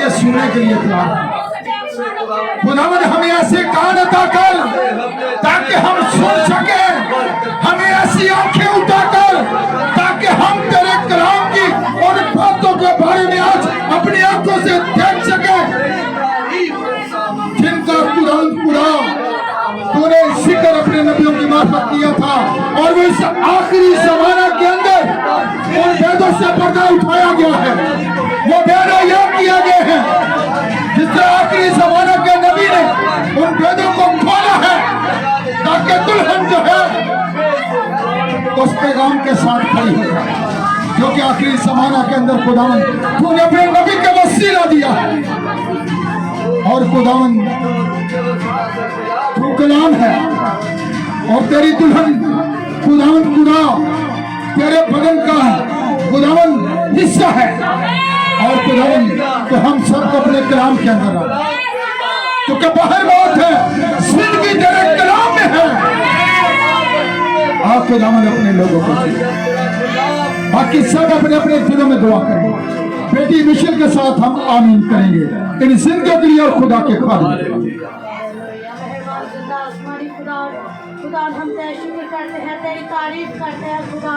लिए सुनने के लिए तैयार है। खुदावंद हमें ऐसे कान अता कर ताकि हम सुन सके, हमें ऐसी आंखें उठा कर ताकि हम तेरे कलाम की और बातों के बारे में आज अपनी आंखों से देख सके, जिनका पूरा तूने जिक्र अपने नबियों की मार्फत किया था, और वो इस आखिरी जमाना के अंदर उन वेदों से पर्दा उठाया गया है, वो वेदों याद किया गया है, जिससे आखिरी जमाना के नबी ने उन वेदों को खोला है ताकि दुल्हन जो है उस पैगाम के साथ खड़ी हो जाए जो कि आखिरी जमाना के अंदर खुदावंद तूने अपने नबी के वसीला दिया है। और खुदावंद तू कलाम है और तेरी दुल्हन खुदावंद खुदा तेरे बदन का खुदावंद हिस्सा है, और खुदावंद तो हम सबको अपने कलाम के अंदर रख, क्योंकि बाहर मौत है, जिंदगी तेरे कलाम में है। आप खुदावंद अपने लोगों को, बाकी सब अपने अपने दिलों में दुआ करें। बेटी मिशेल के साथ हम आमीन करेंगे इन जिंदगी के लिए और खुदा के खातिर। खुदा हम तेरा शुक्र करते हैं, तेरी तारीफ करते हैं खुदा।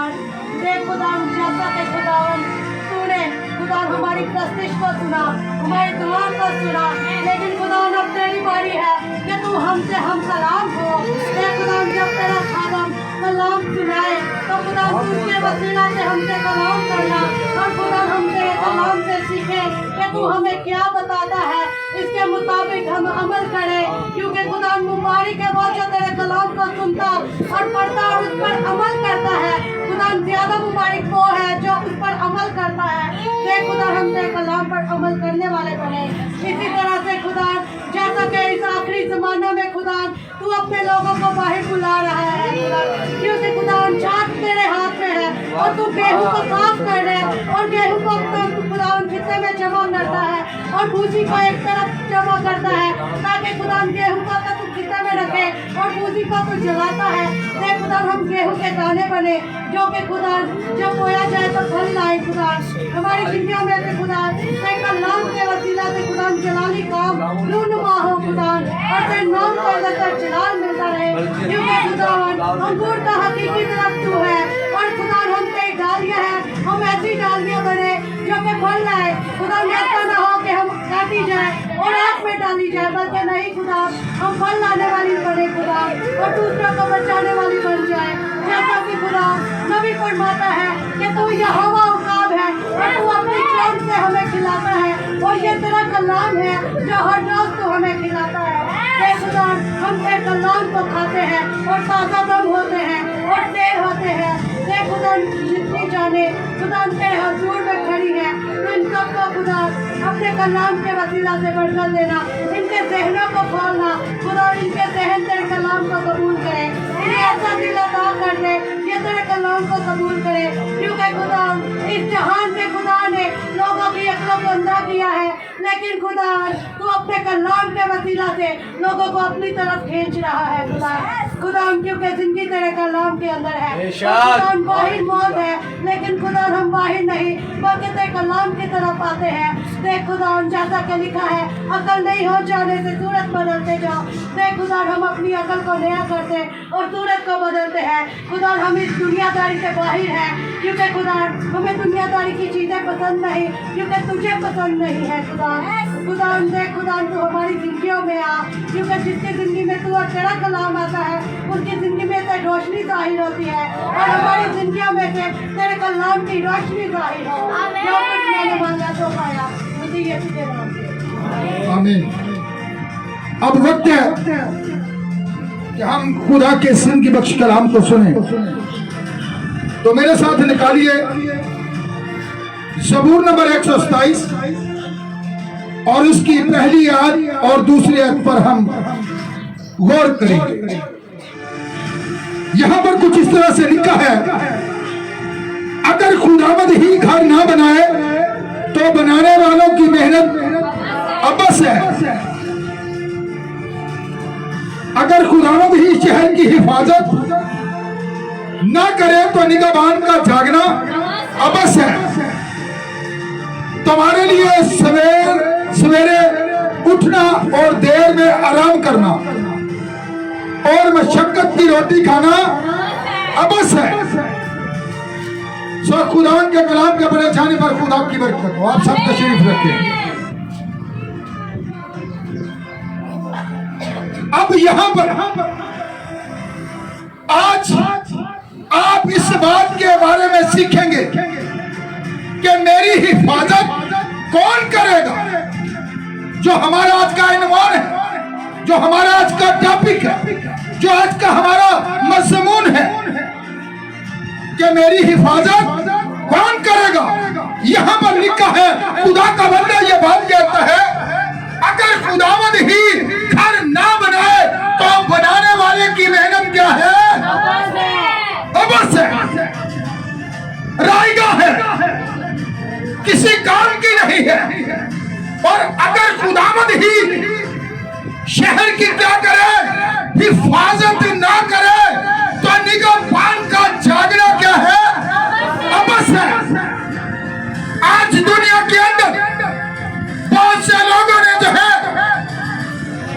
देख खुदा जैसा कि खुदावन तूने खुदा हमारी प्रस्तिश को सुना, हमारी दुआ को सुना, लेकिन खुदा अब तेरी बारी है कि तू हमसे हम कलाम हो। देख खुदा जब तेरा खादम कलाम सुनाए तो खुदा उसके वसीला से हमसे कलाम करना, और खुदा हमसे कलाम से सीखे कि तू हमें क्या बताता है, इसके मुताबिक हम अमल करें, क्योंकि खुदा मुबारक है वो जो तेरे कलाम को सुनता और पढ़ता और उस पर अमल करता है। खुदा ज्यादा मुबारक वो है जो उस पर अमल करता है। देख खुदा हम तेरे कलाम पर अमल करने वाले बने। इसी तरह से खुदा जैसा कि इस आखिरी जमाना में खुदा तू अपने लोगों को बाहर बुला रहा है खुदा, क्योंकि खुदा जात तेरे हाथ में है और तू गेहूं को साफ कर रहे और गेहूं को खुदा खित्ते में जमा करता है और भूसी को एक तरफ जमा करता है, ताकि खुदा गेहूं को तू खित्ते में रखे और भूसी को तू जलाता है। देख खुदा हम गेहूं के दाने बने जो कि खुदा जब बोया जाए तो फल लाए खुदा हमारी जिंदगियों में से खुदा तेरे कलाम के वसीला से खुदा जलाली काम नूनुमा हो खुदा, और तेरे नाम को लगातार जलाल मिलता रहे, क्योंकि खुदा अंगूर का हकीकी तरफ तू है और खुदा हम तेरी डालियां हैं, हम ऐसी डालियां बने जो कि फल लाए। खुदा ऐसा ना हो कि हम काटी जाए और आग में डाली जाए, बल्कि नहीं खुदा हम फल लाने वाली बने खुदा, और दूसरों को बचाने वाली बन जाए। जैसा कि खुदा नबी फरमाता है कि तू यहोवा उकाब है और तू अपनी जान से हमें खिलाता है, और ये तेरा कलाम है जो हर रोज तू हमें खिलाता है। खुदा हम तेरे कलाम को खाते हैं और ताज़ा दम होते हैं और देर होते हैं। खुदा जितनी जाने खुदा तेरे हजूर में खड़ी है, तो इन सबको खुदा अपने कलाम के वसीला से बरकत देना, इनके जहनों को खोलना खुदा, इनके जहन तेरे कलाम को कबूल करे, इन्हें ऐसा दिल अता कर दे ये तेरे कलाम को कबूल करे, क्योंकि खुदा इस जहान में खुदा ने लोगों की अक्लों को अंधा किया है, लेकिन खुदा तू अपने कलाम के वसीला से लोगों को अपनी तरफ खींच रहा है खुदा क्योंकि जिंदगी तेरे कलाम के अंदर है। खुदा बाहिर मौत है, लेकिन खुदा हम बाहिर नहीं बल्कि तेरे कलाम की तरफ आते हैं। देख खुदा जैसा कि लिखा है अकल नहीं हो जाने से सूरत बदलते जाओ। देख खुदा हम अपनी अकल को नया करते और सूरत को बदलते हैं। खुदा हम इस दुनियादारी से बाहर हैं, क्योंकि खुदा हमें दुनियादारी की चीजें पसंद नहीं, क्योंकि तुझे पसंद नहीं है खुदा। देख खुदा तू हमारी जिंदगियों में आ, क्योंकि जिसकी जिंदगी में तू और तेरा कलाम आता है उसकी जिंदगी में से रोशनी जाहिर होती है, और हमारी जिंदगियों में से तेरे कलाम की रोशनी जाहिर हो। जो कुछ मैंने मांगा तो पाया, मुझे ये तुझे नाम दे। आमीन। अब वक्त है कि हम खुदा के जिंदगी बख्श कलाम को सुने, तो मेरे साथ निकालिए ज़बूर नंबर 127 और उसकी पहली आयत और दूसरी आयत पर हम गौर करेंगे। यहां पर कुछ इस तरह से लिखा है, अगर खुदावंद ही घर ना बनाए तो बनाने वालों की मेहनत अबस है, अगर खुदावंद ही शहर की हिफाजत ना करे तो निगहबान का जागना अबस है। तुम्हारे लिए और देर में आराम करना और मशक्कत की रोटी खाना अबस है। सो खुदा के कलाम के बड़े जाने पर खुदा की बरकत हो। आप सब तशरीफ रखें। अब यहां पर आज आप इस बात के बारे में सीखेंगे कि मेरी हिफाजत कौन करेगा। जो हमारा आज का इन्वान है, जो हमारा आज का टॉपिक है, जो आज का हमारा मज़मून है कि मेरी हिफाजत कौन करेगा। यहां पर लिखा है, खुदा का बंदा ये बात कहता है, अगर खुदावंद ही घर ना बनाए तो बनाने वाले की मेहनत क्या है? अबस है, रायगा है, किसी काम की नहीं है। और अगर खुदावंद ही शहर की क्या करे, हिफाजत ना करे तो निगहबान का जागना क्या है? अबस है। आज दुनिया के अंदर बहुत से लोगों ने जो है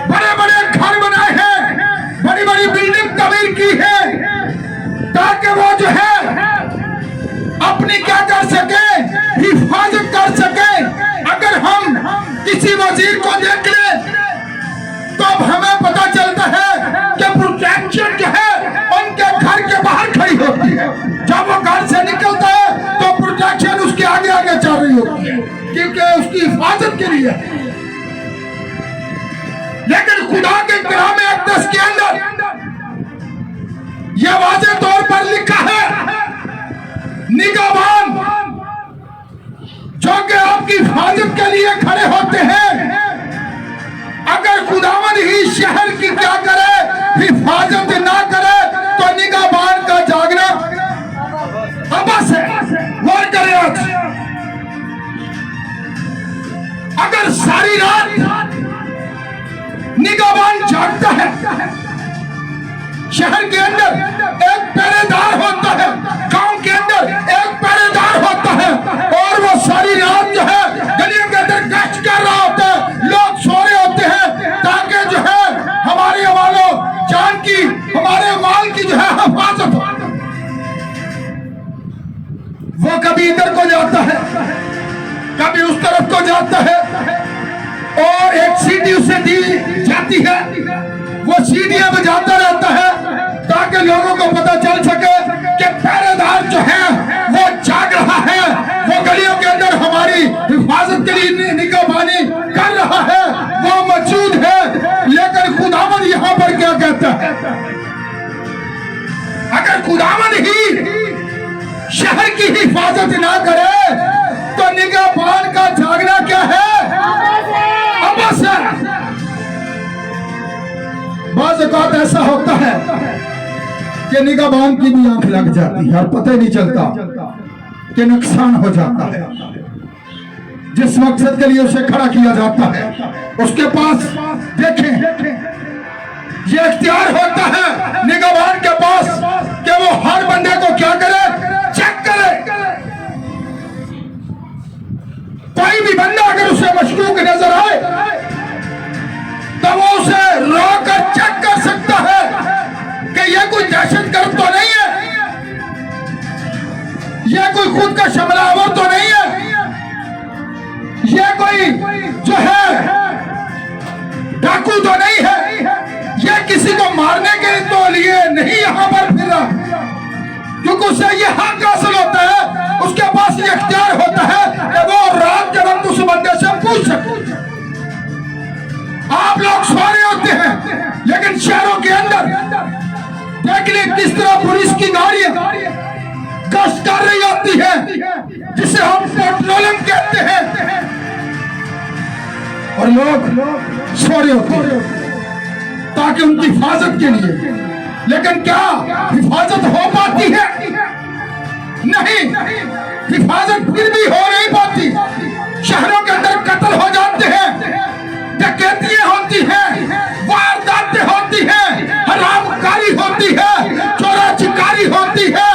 बड़े बड़े घर बनाए हैं, बड़ी बड़ी बिल्डिंग तमीर की है, ताकि वो जो है अपनी क्या कर सके, हिफाजत कर सके। अगर हम किसी वजीर को देख ले तो अब हमें पता चलता है कि प्रोटेक्शन जो है उनके घर के बाहर खड़ी होती है। जब वो घर से निकलता है तो प्रोटेक्शन उसके आगे आगे चल रही होती है, क्योंकि उसकी हिफाजत के लिए। लेकिन खुदा के कलाम अक़दस के अंदर यह वाज़ेह तौर पर लिखा है, निगहबान जो कि आपकी हिफाजत के लिए खड़े होते हैं, अगर खुदावंद ही शहर की क्या करे, हिफाजत ना करे तो निगहबान का जागना अबस है। गौर करें, आज अगर सारी रात निगहबान जागता है, शहर के अंदर एक पहरेदार होता है, गांव के अंदर एक पहरेदार होता है, और वो सारी रात जो है गलियों के अंदर गश्त कर रहा होता है, लोग सो रहे होते हैं, ताकि जो है हमारे वालों जान की, हमारे माल की जो है हिफाजत हो। वो कभी इधर को जाता है, कभी उस तरफ को जाता है, और एक सीटी उसे दी जाती है, वो सीढ़ियां बजाता रहता है, ताकि लोगों को पता चल सके कि पहरेदार जो है वो जाग रहा है, वो गलियों के अंदर हमारी हिफाजत के लिए निगहबानी कर रहा है, वो मौजूद है। लेकिन खुदावंद यहां पर क्या कहता है, अगर खुदावंद ही शहर की हिफाजत ना करे तो निगहबान का जागना क्या है? अबस है। बाज़ औक़ात ऐसा होता है कि निगहबान की भी आंख लग जाती है और पता ही नहीं चलता कि नुकसान हो जाता है। जिस मकसद के लिए उसे खड़ा किया जाता है, उसके पास देखें ये इख्तियार होता है निगहबान के पास कि वो हर बंदे को क्या करे, चेक करे। कोई भी बंदा अगर उसे मशकूक नजर आए तो वो उसे रोकर चेक कर सकता है कि ये कोई दहशतगर्द तो नहीं है, ये कोई खुद का हमलावर तो नहीं है, ये कोई जो है डाकू तो नहीं है, ये किसी को मारने के तो लिए नहीं यहां पर फिर रहा, क्योंकि उसे ये हक हासिल होता है, उसके पास ये इख्तियार होता है कि वो रात के वक्त उस बंदे से पूछ सके। आप लोग सो रहे होते हैं, लेकिन शहरों के अंदर देख ले किस तरह पुलिस की गाड़ियां गश्त कर रही होती है, जिसे हम पेट्रोलिंग कहते हैं, और लोग सो रहे होते हैं ताकि उनकी हिफाजत के लिए। लेकिन क्या हिफाजत हो पाती है? नहीं, हिफाजत फिर भी हो नहीं पाती। शहरों के अंदर कत्ल हो जाते हैं, डकैतियां होती हैं, वारदातें होती हैं, हरामकारी होती है, चोरा चिकारी होती है,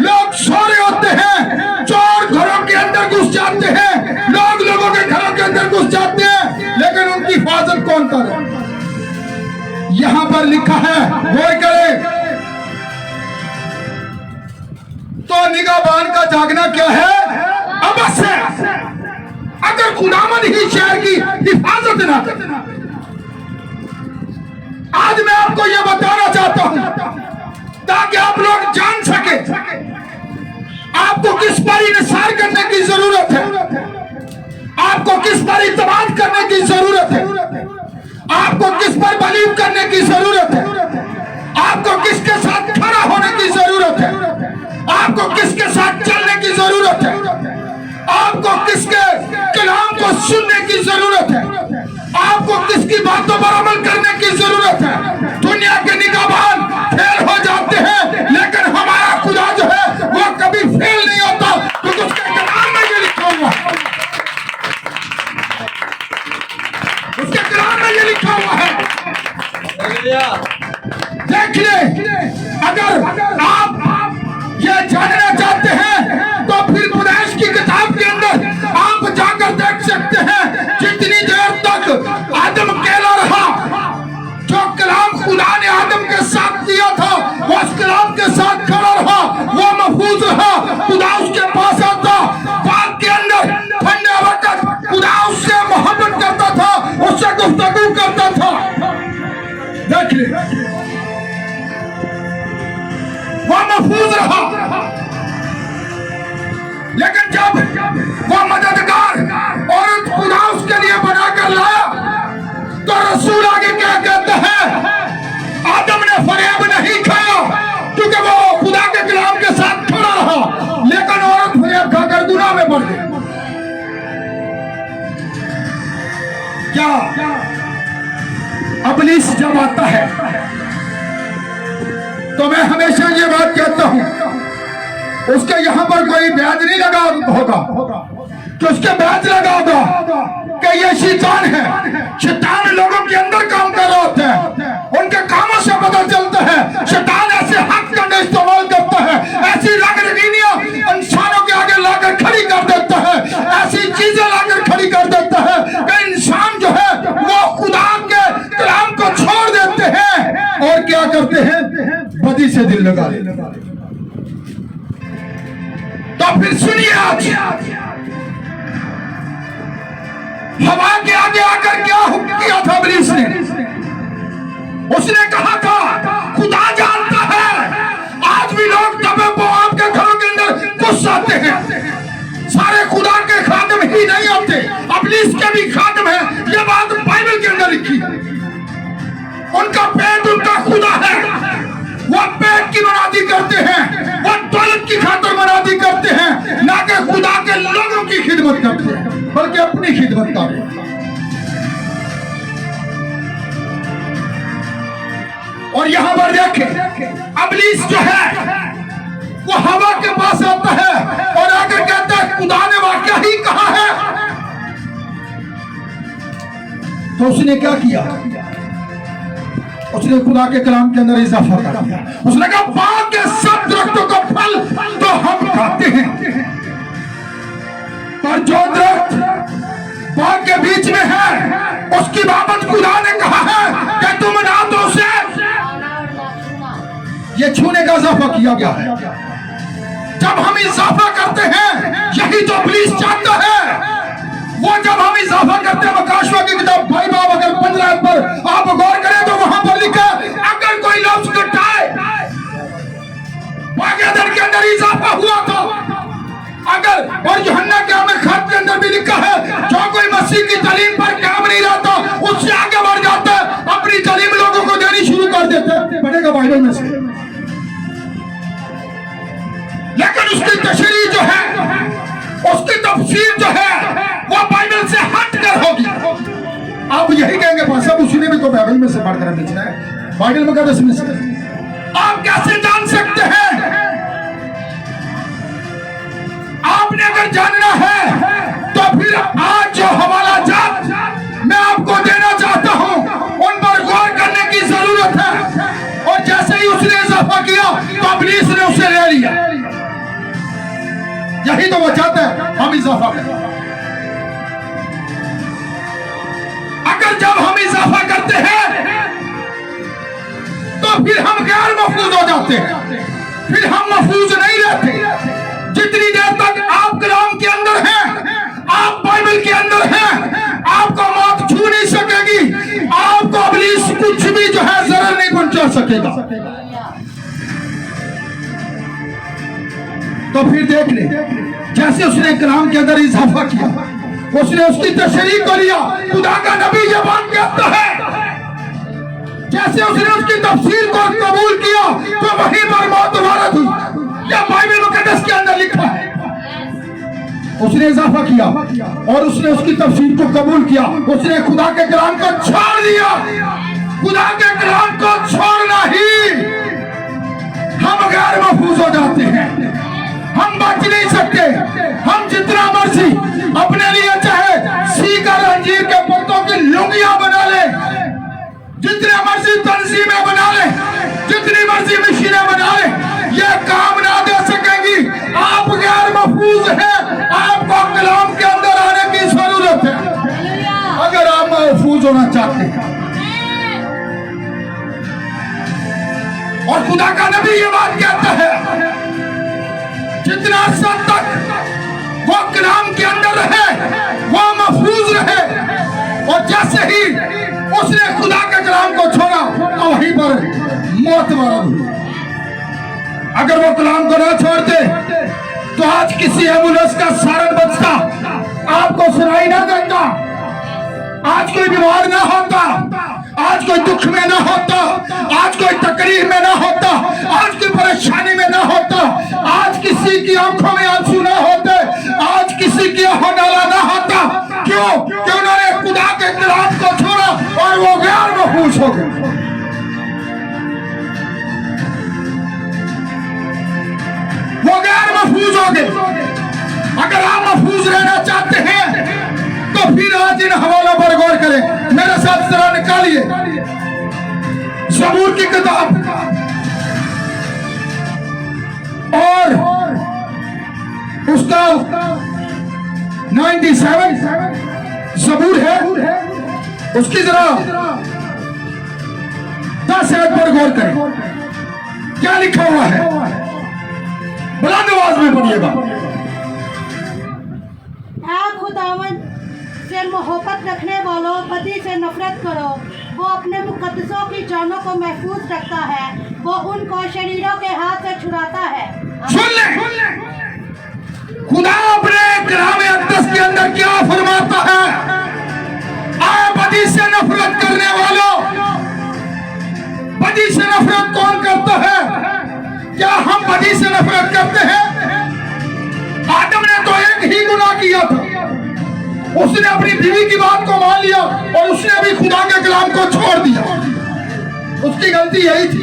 लोग सो रहे होते हैं, चोर घरों के अंदर घुस जाते हैं, लोग लोगों के घरों के अंदर घुस जाते हैं, लेकिन उनकी हिफाजत कौन कर। यहां पर लिखा है, गौर करें, तो निगाहबान का जागना क्या है? अवश्य अगर खुदावंद ही शहर की हिफाजत ना करे। आज मैं आपको यह बताना चाहता हूं ताकि आप लोग जान सके आपको किस पर इंसार करने की जरूरत है, आपको किस पर इत्मीनान करने की जरूरत है, आपको किस पर बिलीव करने की जरूरत है, आपको किसके साथ खड़ा होने की जरूरत है, आपको किसके साथ चलने की जरूरत है, आपको किसके कलाम को सुनने की जरूरत है, आपको किसकी बातों पर अमल करने की जरूरत है। दुनिया के निगाहबान फेल हो जाते हैं, लेकिन हमारा खुदा जो है वो कभी फेल नहीं होता, क्योंकि उसके कलाम में ये लिखा हुआ है, उसके कलाम में ये लिखा हुआ है। देखिए, अगर आप ये जानना चाहते हैं तो फिर पैदाइश की किताब के अंदर आप जाकर देख सकते हैं, जितनी देर तक आदम अकेला रहा, जो कलाम खुदा ने आदम के साथ दिया था वो उस कलाम के साथ खड़ा रहा, वो महफूज रहा। खुदा उसके पास आता, बाग के अंदर ठंडे वक्त खुदा उससे मोहब्बत करता था, उससे गुफ्तगू करता था। देखिए, वो महफूज रहा, लेकिन जब वो मददगार औरत खुदा उसके लिए बनाकर लाया तो रसूल आगे क्या कहते हैं? आदम ने फरेब नहीं खाया क्योंकि वो खुदा के कलाम के साथ खड़ा रहा, लेकिन औरत फरेब खाकर गुनाह में पड़ गई। क्या इब्लीस जब आता है तो मैं हमेशा ये बात कहता हूं, उसके यहां पर कोई ब्याज नहीं लगा होगा कि उसके ब्याज लगा होगा कि ये शैतान है। शैतान लोगों के अंदर काम कर रहा होता है, उनके कामों से पता चलता है। शैतान ऐसे हथकंड इस्तेमाल करता है, ऐसी रंगीनियां इंसानों के आगे लाकर खड़ी कर देता है, ऐसी चीजें लाकर खड़ी कर देता है कि इंसान जो है वो खुदा के कलाम को छोड़ देते हैं और क्या करते हैं? बदी से दिल लगा लेते हैं। तो फिर सुनिए, आज हवा के आगे आकर क्या हुक्म किया था इब्लीस ने? उसने कहा था खुदा जानता है। आज भी लोग दबे को आपके घरों के अंदर घुस आते हैं, सारे खुदा के खादिम ही नहीं होते, इब्लीस के भी खादिम है। ये बात बाइबल के अंदर लिखी है। उनका पेट उनका खुदा है, वो पेट की मनादी करते हैं, वो दौलत की खातिर मनादी करते हैं, ना कि खुदा के लोगों की खिदमत करते हैं, बल्कि अपनी खिदमत करते हैं। और यहां पर देखें, इब्लीस जो है वो हवा के पास आता है और आकर कहता है खुदा ने वाकया ही कहा है। तो उसने क्या किया? उसने खुदा के कलाम के अंदर इजाफा कर दिया। उसने कहा बाग के सब दरख्तों का फल तो हम खाते हैं, पर जो दरख्त बाग के बीच में है उसकी बाबत खुदा ने कहा है कि तुम ना तो उसे ये छूने का इजाफा किया गया है। जब हम इजाफा करते हैं, यही तो इब्लीस चाहता है। वो जब हम इजाफा करते हैं, मकाशवा की किताब भाई बाब अगर 15 पर आप गौर करें तो वहां पर लिखा अगर कोई लफ्ज घटाए, बागेदर के अंदर इजाफा हुआ तो अगर, और यूहन्ना के हमें खत के अंदर भी लिखा है जो कोई मसीह की तालीम पर काम नहीं रहता उससे आगे बढ़ जाता है, अपनी तालीम लोगों को देनी शुरू कर देते हैं। पढ़ेगा बाइबल में से, लेकिन उसकी तशरीह जो है, उसकी तफसीर जो है वो बाइबल से हटकर होगी। आप यही कहेंगे भाषा उसने भी तो बाइबल में से पढ़कर बेचना है, बाइबल में कदस में से। आप कैसे जान सकते हैं? आपने अगर जानना है तो फिर आज जो हवाला जात मैं आपको देना चाहता हूं उन पर गौर करने की जरूरत है। और जैसे ही उसने इजाफा किया तो इब्लीस ने उसे ले लिया। यही तो वो चाहता है, हम इजाफा करें। अगर जब हम इजाफा तो फिर हम गैर महफूज हो जाते हैं, फिर हम महफूज नहीं रहते। जितनी देर तक आप कलाम के अंदर हैं, आप बाइबल के अंदर हैं, आपको मौत छू नहीं सकेगी, आपको इब्लीस कुछ भी जो है जरर नहीं पहुंचा सकेगा। तो फिर देख ले, जैसे उसने कलाम के अंदर इजाफा किया, उसने उसकी तशरीह को लिया। खुदा का नबी ये बात कहता है, जैसे उसने उसकी तफसीर को कबूल किया तो वहीं पर मौत वारद हुई। यह बाइबल मुकद्दस के अंदर लिखा है। उसने इजाफा किया और उसने उसकी तफसीर को कबूल किया, उसने खुदा के कलाम को छोड़ दिया। खुदा के कलाम को छोड़ना ही हम गैर महफूज हो जाते हैं, हम बच नहीं सकते। हम जितना मर्जी अपने लिए चाहे सीकर अंजीर के पत्तों की लुंगियां बना ले, जितने मर्जी तंजीमें बना ले, जितनी मर्जी मशीनें बना ले, ये काम ना दे सकेंगी। आप गैर महफूज हैं, आपको कलाम के अंदर आने की जरूरत है अगर आप महफूज होना चाहते हैं। और खुदा का नबी ये बात कहता है, जितना अर्सा तक वो कलाम के अंदर रहे वो महफूज रहे, और जैसे ही उसने खुदा के कलाम को छोड़ा तो वहीं पर मौत वारद हुई। अगर वो कलाम को ना छोड़ते तो आज किसी एम्बुलेंस का सायरन बजता आपको सुनाई ना देता, आज कोई बीमार ना होता, आज कोई दुख में ना होता, आज कोई तकलीफ में ना होता, आज कोई परेशानी में ना होता, आज किसी की आंखों में आंसू ना होते, आज किसी की होनाला ना होता। क्यों? कि उन्होंने खुदा के कलाम को छोड़ा और वो गैर महफूज हो गए। वो गैर महफूज हो गए। अगर आप महफूज रहना चाहते हैं तो फिर आज इन हवालों पर गौर करें। मेरे साथ जरा निकालिए ज़बूर की किताब और उसका 97 ज़बूर है, उसकी जरा 10 आयत पर गौर करें। क्या लिखा हुआ है? बुलंद आवाज में पढ़िएगा। खुदावन से मोहब्बत रखने वालों, बदी से नफरत करो। वो अपने मुकद्दसों की जानों को महफूज रखता है, वो उनको शरीरों के हाथ से छुड़ाता है। सुन ले, खुदा अपने कलाम अक़दस के अंदर क्या फरमाता है? आए बदी से नफरत करने वालों, बदी से नफरत कौन करता है? क्या हम बदी से नफरत करते हैं? आदम ने तो एक ही गुनाह किया था, उसने अपनी बीवी की बात को मान लिया और उसने भी खुदा के कलाम को छोड़ दिया। उसकी गलती यही थी।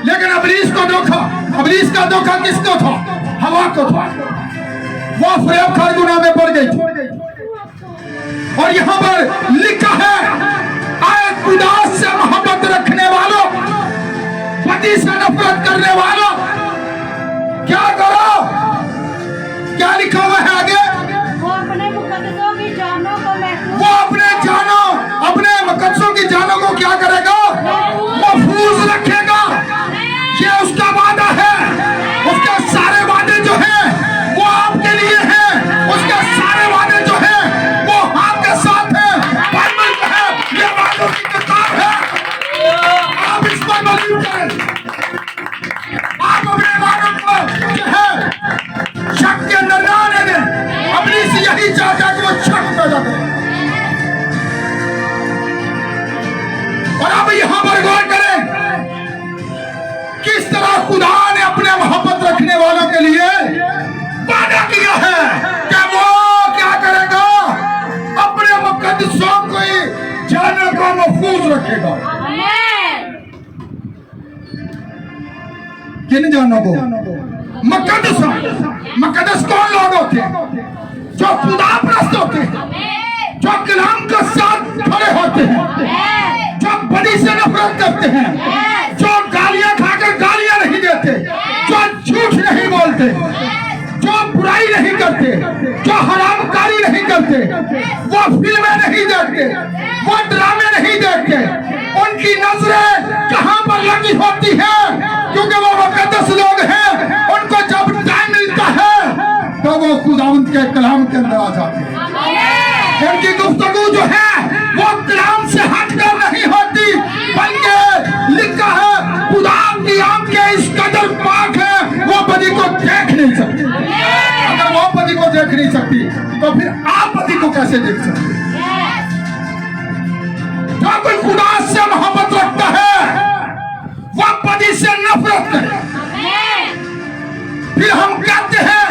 लेकिन इब्लीस को धोखा, इब्लीस का धोखा किसको था? हवा को था। वो फरेब खार गुनाह में पड़ गई थी। और यहाँ पर लिखा है, आए खुदा से मोहब्बत रखने वालों, पति से नफरत करने वालों, क्या करो? क्या लिखा हुआ है आगे? वो अपने मुकद्दसों की जानों को महफूज, वो अपने मुकद्दसों की जानों को क्या करेगा? महफूज रखेगा। ये उसका वादा है। उसके सारे वादे जो हैं वो आपके लिए हैं। उसके सारे वादे जो हैं वो आपके साथ हैं। बाइबल जो है ये वादों की किताब है। आप इस पर बिलीव करें। आप अपने वादों को जो है शक के अंदर ना आने दें। इब्लीस यही चाहता है कि वो शक पैदा करे। और अब यहाँ पर गौर करें किस तरह खुदा ने अपने मोहब्बत रखने वालों के लिए वादा किया है कि वो क्या करेगा? अपने मुकद्दसों को जानों को महफूज रखेगा। किन जानों को? मुकद्दस। मुकद्दस कौन लोग होते हैं? जो खुदा परस्त होते हैं, जो कलाम के साथ खड़े होते हैं, जो बदी से नफरत करते हैं, जो गालियां खाकर गालियां नहीं देते, जो झूठ नहीं बोलते, जो बुराई बुराई नहीं करते, जो हरामकारी नहीं करते, वो फिल्में नहीं देखते, वो ड्रामे नहीं देखते, उनकी नजरें कहां पर लगी होती है? क्योंकि वो मुकद्दस लोग हैं। उनको जब टाइम मिलता है तो वो खुदावंद के कलाम के अंदर आ जाते हैं। उनकी गुफ्तगू जो है वो कलाम से हटकर नहीं होती, बल्कि लिखा है खुदा की आंखें इस कदर पाक है वो बदी को देख नहीं सकती। अगर वो बदी को देख नहीं सकती तो फिर आप बदी को कैसे देख सकते? जो कोई खुदा से मोहब्बत रखता है वह बदी से नफरत करे। फिर हम कहते हैं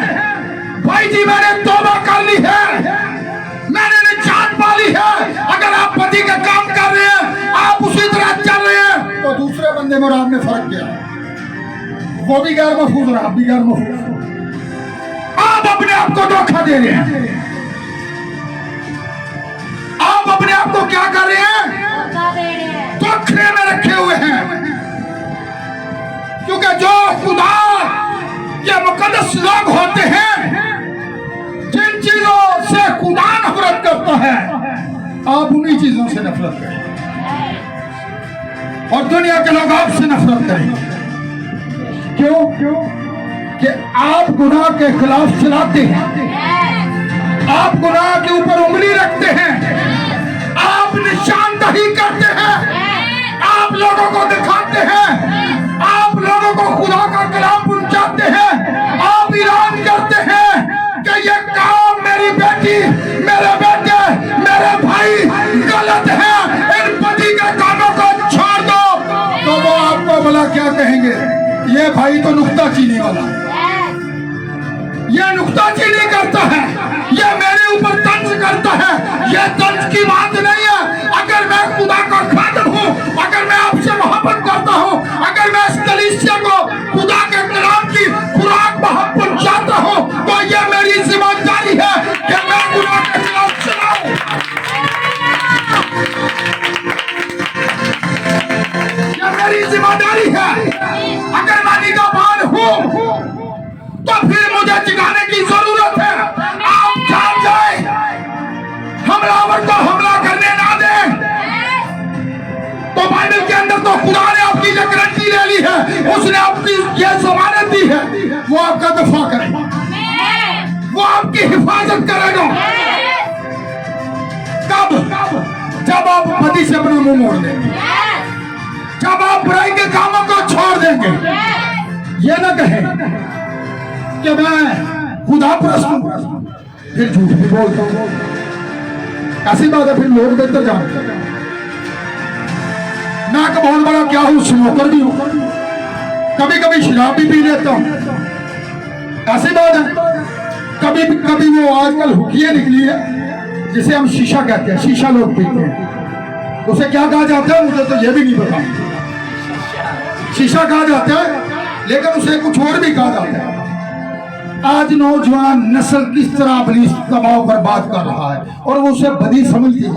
भाई जी मैंने तौबा कर ली है, मैंने निजात पा ली है। अगर आप पति का काम कर रहे हैं, आप उसी तरह चल रहे हैं, तो दूसरे बंदे में और आप में फर्क क्या है? वो भी गैर महफूज और आप भी गैर महफूज। आप अपने आप को धोखा दे रहे हैं। आप अपने आप को क्या कर रहे हैं? धोखे में रखे हुए हैं। क्योंकि जो खुदा के मुकद्दस लोग होते हैं, जिन चीजों से खुदा नफरत करता है, आप उन्हीं चीजों से नफरत करें और दुनिया के लोग आपसे नफरत करेंगे। क्यों? कि आप गुनाह के खिलाफ चलाते हैं, आप गुनाह के ऊपर उंगली रखते हैं, आप निशानदही करते हैं, आप लोगों को दिखाते हैं, आप लोगों को खुदा का कलाम पहुंचाते हैं, आप ऐलान करते हैं कि ये काम मेरी बेटी, मेरे बेटे, मेरे भाई गलत है, इन पति के कामों को छोड़ दो। तो वो आपको भला क्या कहेंगे? ये भाई तो नुक्ताचीनी वाला, ये नुक्ताचीनी करता है, ये मेरे ऊपर तंज करता है। ये तंज की बात नहीं है। अगर मैं खुदा का खादिम हूँ, अगर मैं आपसे मोहब्बत करता हूँ, अगर मैं इस कलीसिया को खुदा के कलाम की खुराक पहुंचाता हूँ, तो ये मेरी जिम्मेदारी है कि मैं खुदा के खिलाफ चलाऊं। ये मेरी जिम्मेदारी है। अगर मैं निगाहबान हूँ तो फिर मुझे जगाने की जरूरत है। आप जान जाए, हमलावर को हमला करने ना दें। तो बाइबल के अंदर तो खुदा ने आपकी जो गारंटी ले ली है, उसने आपकी ये जमानत दी है, वो आपका दफा करेगा, वो आपकी हिफाजत करेगा। कब? जब आप पति से अपना मुंह मोड़ देंगे, जब आप बुराई के कामों को छोड़ देंगे। ये ना कहें कि मैं खुदा परस्त हूं, फिर झूठ भी बोलता हूं। ऐसी बात है, फिर लोग बेहतर जानते हैं मैं एक बहुत बड़ा क्या हूं, स्मोकर भी हूं, कभी कभी शराब भी पी लेता हूं। ऐसी बात है। कभी कभी वो आजकल हुकिया निकली है जिसे हम शीशा कहते हैं, शीशा लोग पीते हैं। उसे क्या कहा जाता है मुझे तो ये भी नहीं पता। शीशा कहा जाता है, लेकिन उसे कुछ और भी कहा जाता है। आज नौजवान नस्ल किस तरह अपनी दबाव बर्बाद कर रहा है और वो उसे बदी समझती है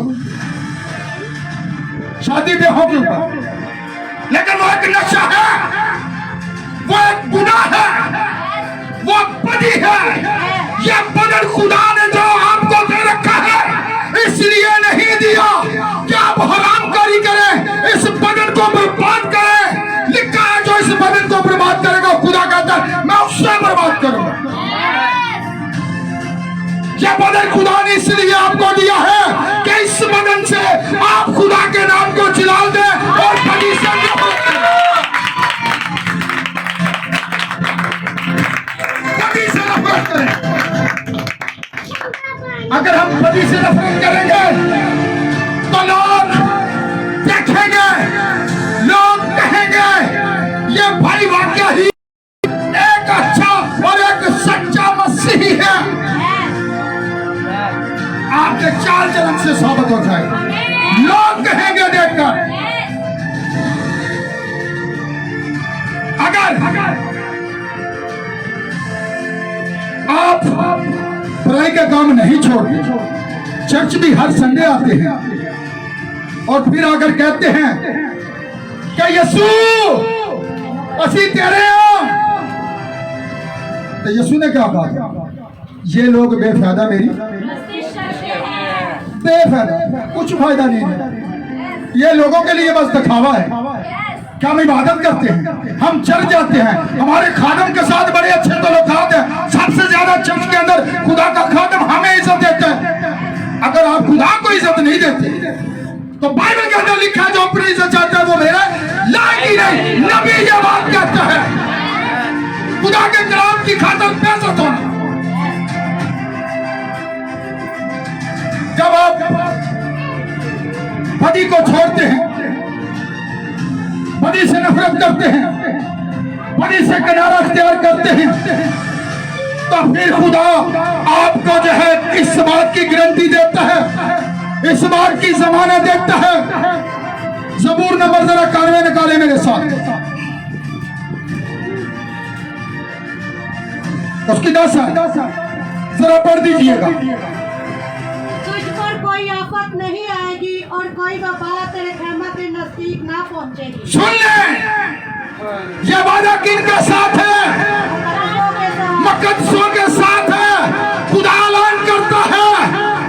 शादी ब्याहों के ऊपर, लेकिन वो एक नशा है, वो एक गुनाह है, वो बदी है। ये बदन खुदा ने जो आपको दे रखा है इसलिए नहीं दिया कि आप हरामकारी करें, इस बदन को बर्बाद करें। लिखा है जो इस बदन को बर्बाद करेगा, खुदा कहता है मैं उससे बर्बाद करूंगा। यह बदन खुदा ने इसलिए आपको दिया है कि इस बदन से आप खुदा के नाम को चिल्ला दें और बदी से नफरत करें। बदी से नफरत करें। अगर हम बदी से नफरत करेंगे तो लोग देखेंगे, लोग कहेंगे ये भाई वाकई ही एक अच्छा और एक सच्चा मसीही है। आपके चाल चलन से साबित हो जाए, लोग कहेंगे देखकर। अगर आप बुराई का काम नहीं छोड़ते, चर्च भी हर संडे आते हैं और फिर अगर कहते हैं कि यीशु असी तेरे हो, तो यीशु ने क्या कहा? ये लोग बेफायदा मेरी बेफायदा, कुछ फायदा नहीं है। ये लोगों के लिए बस दिखावा है कि हम इबादत करते हैं, हम चर्च जाते हैं, हमारे खादम के साथ बड़े अच्छे तल्लुकात हैं, सबसे ज्यादा चर्च के अंदर खुदा का खादम हमें इज्जत देता है। अगर आप खुदा को इज्जत नहीं देते तो बाइबल के अंदर लिखा है जो अपनी इज्जत चाहता है वो मेरे लायक ही नहीं। नबी ये बात कहता है, खुदा के कलाम की खातिर बेइज्जत होना। जब आप बदी को छोड़ते हैं, बदी से नफरत करते हैं, बदी से किनारा अख्तियार करते हैं, तो फिर खुदा आपको जो है इस बात की गारंटी देता है, इस बात की जमानत देता है। ज़बूर नंबर जरा 91 निकाले मेरे साथ, उसकी 10 है, जरा पढ़ दीजिएगा। तुझ पर कोई आफत नहीं आएगी और कोई वबा तेरे खेमा के नजदीक ना पहुंचेगी। सुन ले, यह वादा किनके साथ है? मुकद्दसों के साथ है। खुदा ऐलान करता है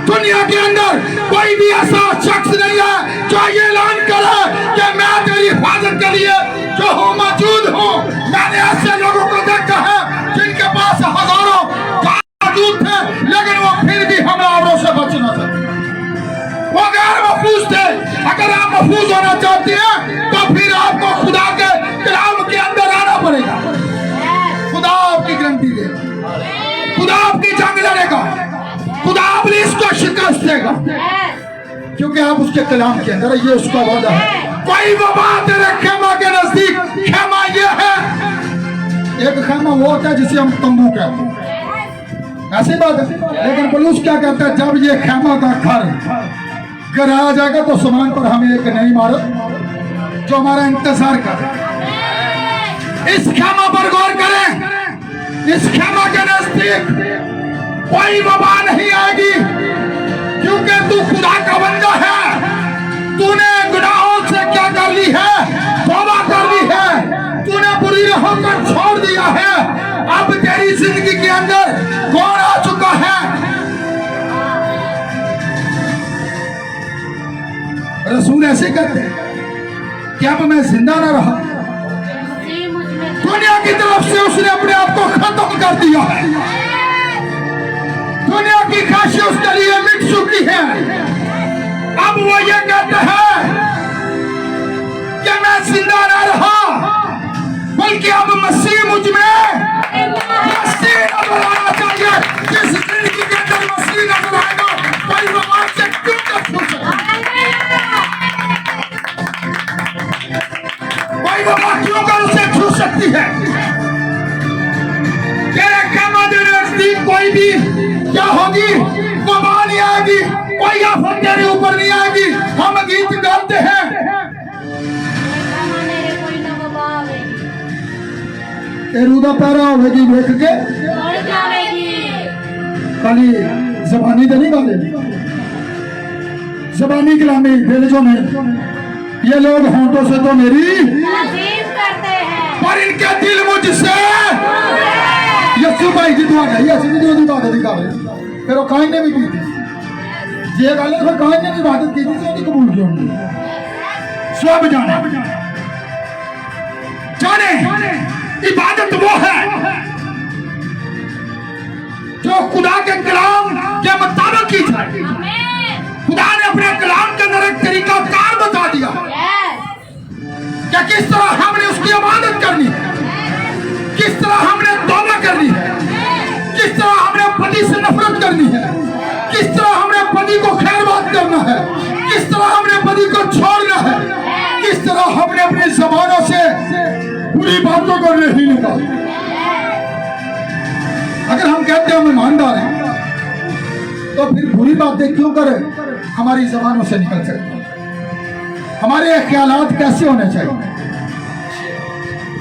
दुनिया के अंदर कोई भी ऐसा शख्स नहीं है जो ये ऐलान करे कि मैं तेरी हिफाजत के लिए जो हूँ मौजूद हूँ। मैंने ऐसे लोगों को देखा है जिनके पास हजारों मौजूद थे लेकिन वो फिर भी हमलावरों से बच न सके, वो गैर महफूज थे। अगर आप महफूज होना चाहते हैं तो फिर आपको खुदा के कलाम के अंदर आना पड़ेगा। खुदा आपकी गारंटी देगा, खुदा आपकी जंग लड़ेगा, खुदा इब्लीस को शिकस्त देगा, क्योंकि आप उसके कलाम के अंदर, ये उसका वादा है। कोई वबा तेरे खेमा के नजदीक, खेमा ये है, एक खेमा वो होता है जिसे हम तंबू कहते हैं, ऐसी बात है। लेकिन पुलिस क्या कहता है, जब ये खेमा का घर गिराया जाएगा तो सामान पर हमें एक नई इमारत जो हमारा इंतजार कर। इस खेमा पर गौर करें, इस खेमा के नजदीक कोई वबा नहीं आएगी, क्योंकि तू खुदा का बंदा है। तूने गुनाहों से क्या कर ली है? तौबा कर ली है, तूने बुरी राहों को छोड़ दिया है। अब तेरी जिंदगी के अंदर कौन आ चुका है? रसूल ऐसे कहते हैं कि अब मैं जिंदा न रहा, दुनिया की तरफ से उसने अपने आप को खत्म कर दिया है। दुनिया की ख्वाहिशें उसके लिए मिट चुकी है। अब वो ये कहता है कि मैं जिंदा न रहा, बल्कि अब मसीह मुझ में, मसीह नजर आना चाहिए। जिस जिंदगी के अंदर मसीह नजर आएगा कोई भगवान से क्यों न पूछे, कोई बाबा क्यों कर उसे छू सकती है? तेरे खेमा के नजदीक कोई भी क्या होगी, वबा नहीं आएगी, कोई आफत तेरे ऊपर नहीं आएगी। हम गीत गाते हैं, रूदा पैरा होगी देख के खाली जबानी तो नहीं गाले, जबानी कलामी दिल जो में। ये लोग होंठों से तो मेरी करते हैं पर इनके दिल मुझसे। यीशु भाई जी दुआ नहीं, असली जो इबादत ही कर रहे, फिर वो काइन ने भी की थी। ये गल फिर काइन ने भी इबादत की थी तो नहीं कबूल क्यों नहीं? सब जाने इबादत वो है जो खुदा के कलाम के मुताबिक की जाए। खुदा ने अपने कलाम के अंदर एक तरीका कार बता दिया कि किस तरह हमने उसकी इबादत करनी है, किस तरह हमने तौबा करनी है, किस तरह हमने पति से नफरत करनी है, किस तरह हमने पति को खैर बात करना है, किस तरह हमने पति को छोड़ना है, किस तरह हमने अपनी ज़बानों से बुरी बातों को नहीं निकालना। अगर हम कहते हैं हम ईमानदार हैं तो फिर बुरी बातें क्यों करें हमारी ज़बानों से निकल सकती? हमारे ख्यालात कैसे होने चाहिए?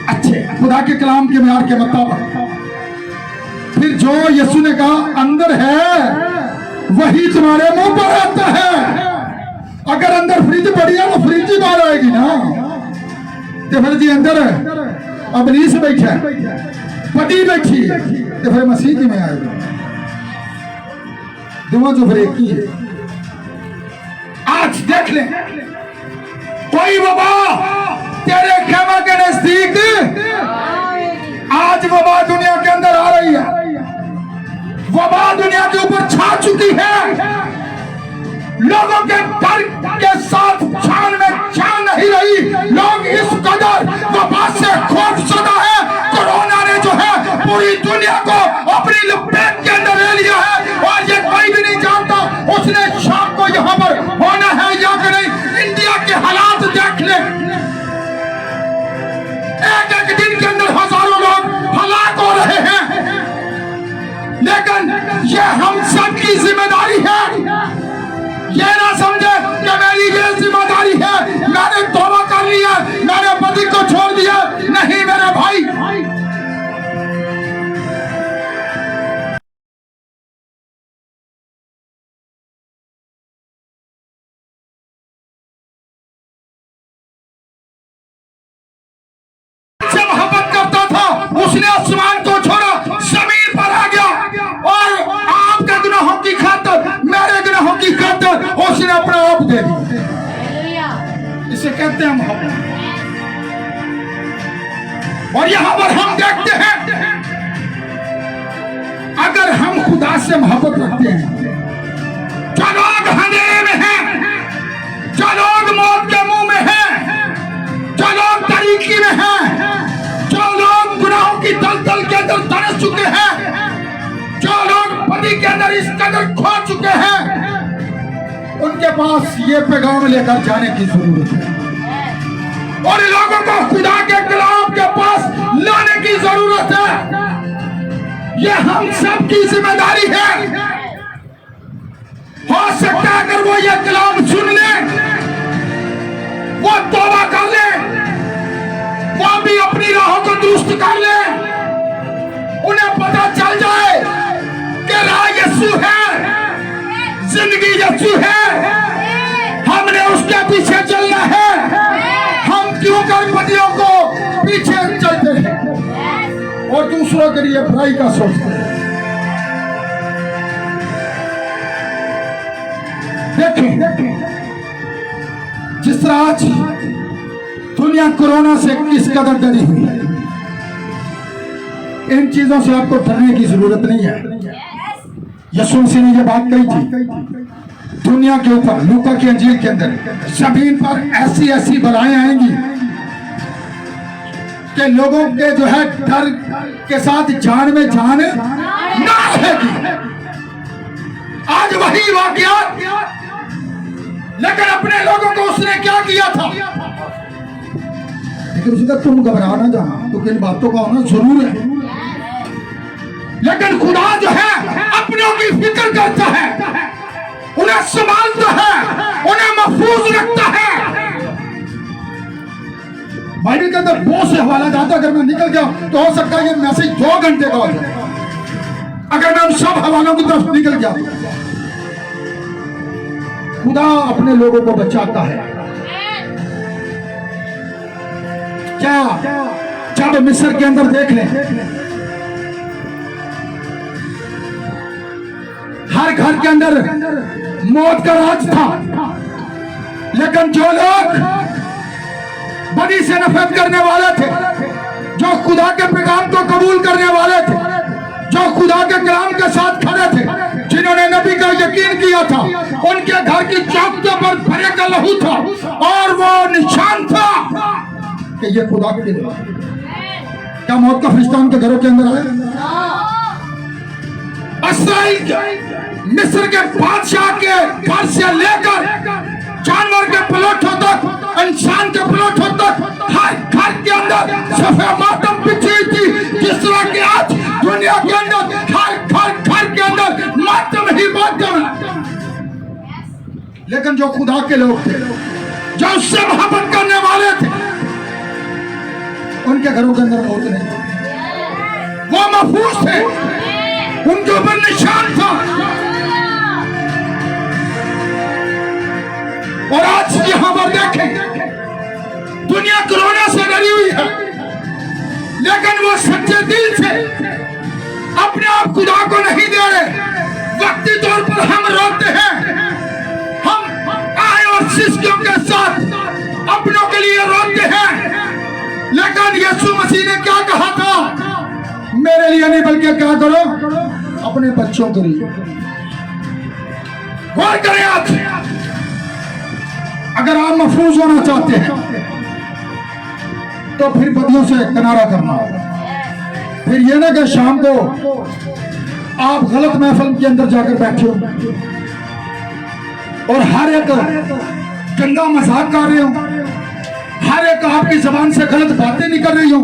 अच्छे, खुदा के कलाम के म्यार के मुताबिक। फिर जो यीशु ने कहा अंदर है वही तुम्हारे मुंह पर आता है। अगर अंदर फ्रिज पड़ी है तो फ्रिज ही बाहर आएगी ना। तो फिर जी अंदर इब्लीस बैठा है, पति बैठी है, तो फिर मसीह जी में आएगी। दोनों जो फिर एक ही है। आज देख ले, कोई वबा तेरे खेमा के नजदीक आज वबा दुनिया के अंदर आ रही है, वबा दुनिया के ऊपर छा चुकी है। लोगों के डर के साथ जान में जान नहीं रही। लोग इस कदर वबा से खौफजदा है। कोरोना ने जो है पूरी दुनिया को अपनी लपेट के अंदर ले लिया है और ये कोई भी नहीं जानता उसने शाम को यहाँ पर होना है या कि नहीं। इंडिया के हालात देख ले, एक एक दिन के अंदर हजारों लोग हलाक हो रहे हैं, लेकिन ये हम सब की जिम्मेदारी है। ये ना समझे कि मेरी ये जिम्मेदारी है, मैंने तौबा कर लिया, मैंने पति को छोड़ दिया। नहीं मेरे भाई, से मोहब्बत करता था उसने आसमान को छोड़ा, जमीन पर आ गया और आपके गुनाहों की खातिर, मेरे गुनाहों की खातिर उसने अपना आप दे दिया। इसे कहते हैं मोहब्बत। और यहां पर हम देखते हैं, अगर हम खुदा से मोहब्बत रखते हैं, जो लोग अंधेरे में हैं, जो लोग मौत के मुंह में हैं, जो लोग तारीकी में हैं, जो लोग गुनाहों की दलदल के अंदर तरस चुके हैं, जो लोग पति के अंदर इस कदर खो चुके हैं, उनके पास ये पैगाम लेकर जाने की जरूरत है और लोगों को खुदा के कलाम के पास लाने की जरूरत है। ये हम सब की जिम्मेदारी है। हो सकता है अगर वो ये कलाम सुन ले, वो तौबा कर ले, वो भी अपनी राहों को दुरुस्त कर ले, उन्हें पता चल जाए कि राह यीशु है, जिंदगी यीशु है, हमने उसके पीछे चलना है। हम क्यों कर्मपतियों को पीछे चलते हैं और दूसरों के लिए बुराई का सोचते हैं। देखें जिस तरह आज दुनिया कोरोना से किस कदर डरी हुई है, इन चीजों से आपको डरने की जरूरत नहीं है। यीशु मसीह ने यह बात कही थी, दुनिया के ऊपर लूका की अंजील के अंदर जमीन पर ऐसी ऐसी बलाएं आएंगी कि लोगों के जो है डर के साथ जान में जान ना रहेगी। आज वही वाकया, लेकिन अपने लोगों को उसने क्या किया था। लेकिन उसने तुम घबरा ना जाना, तो इन बातों का होना जरूर है, लेकिन खुदा जो है अपनों की फिक्र करता है, उन्हें संभालता है, उन्हें महफूज रखता है। बाइबल के अंदर बहुत से हवाला जाता, अगर मैं निकल गया तो हो सकता है ये मैसेज 2 घंटे का हो जाए, अगर मैं उन सब हवालों की तरफ निकल गया। खुदा अपने लोगों को बचाता है। क्या जब मिस्र के अंदर देख लें, हर घर के अंदर मौत का राज था, लेकिन जो लोग बदी से नफरत करने वाले थे, जो खुदा के पैगाम को कबूल करने वाले थे, जो खुदा के कलाम के साथ खड़े थे, जिन्होंने नबी का यकीन किया था, उनके घर की चौकियों पर भरे का लहू था और वो निशान था कि ये खुदा के दिन। क्या मौत का फरिश्ता उनके घरों के अंदर आया? मिस्र के बादशाह के घर से लेकर जानवर के प्लॉटों तक, इंसान के प्लॉटों तक, हर घर के अंदर सफेद मातम बिछी थी। जिस तरह के आज दुनिया के अंदर हर घर के अंदर मातम ही मातम है, लेकिन जो खुदा के लोग थे, जो उससे मोहब्बत करने वाले थे, उनके घरों के अंदर मौत नहीं थी, वो महफूज थे, उनके ऊपर निशान था। और आज यहां पर देखें, दुनिया कोरोना से डरी हुई है, लेकिन वो सच्चे दिल से अपने आप खुदा को नहीं दे रहे, वक्ती तौर पर हम रोते हैं, हम आय और शिष्यों के साथ अपनों के लिए रोते हैं, लेकिन यीशु मसीह ने क्या कहा था? मेरे लिए नहीं बल्कि क्या करो, अपने बच्चों के लिए। गौर करें आज, अगर आप महफूज होना चाहते हैं तो फिर बदियों से किनारा करना होगा। फिर ये ना कि शाम को आप गलत महफिल के अंदर जाकर बैठे हो और हर एक गंदा मजाक कर रहे हो, हर एक आपकी जबान से गलत बातें निकल रही हो,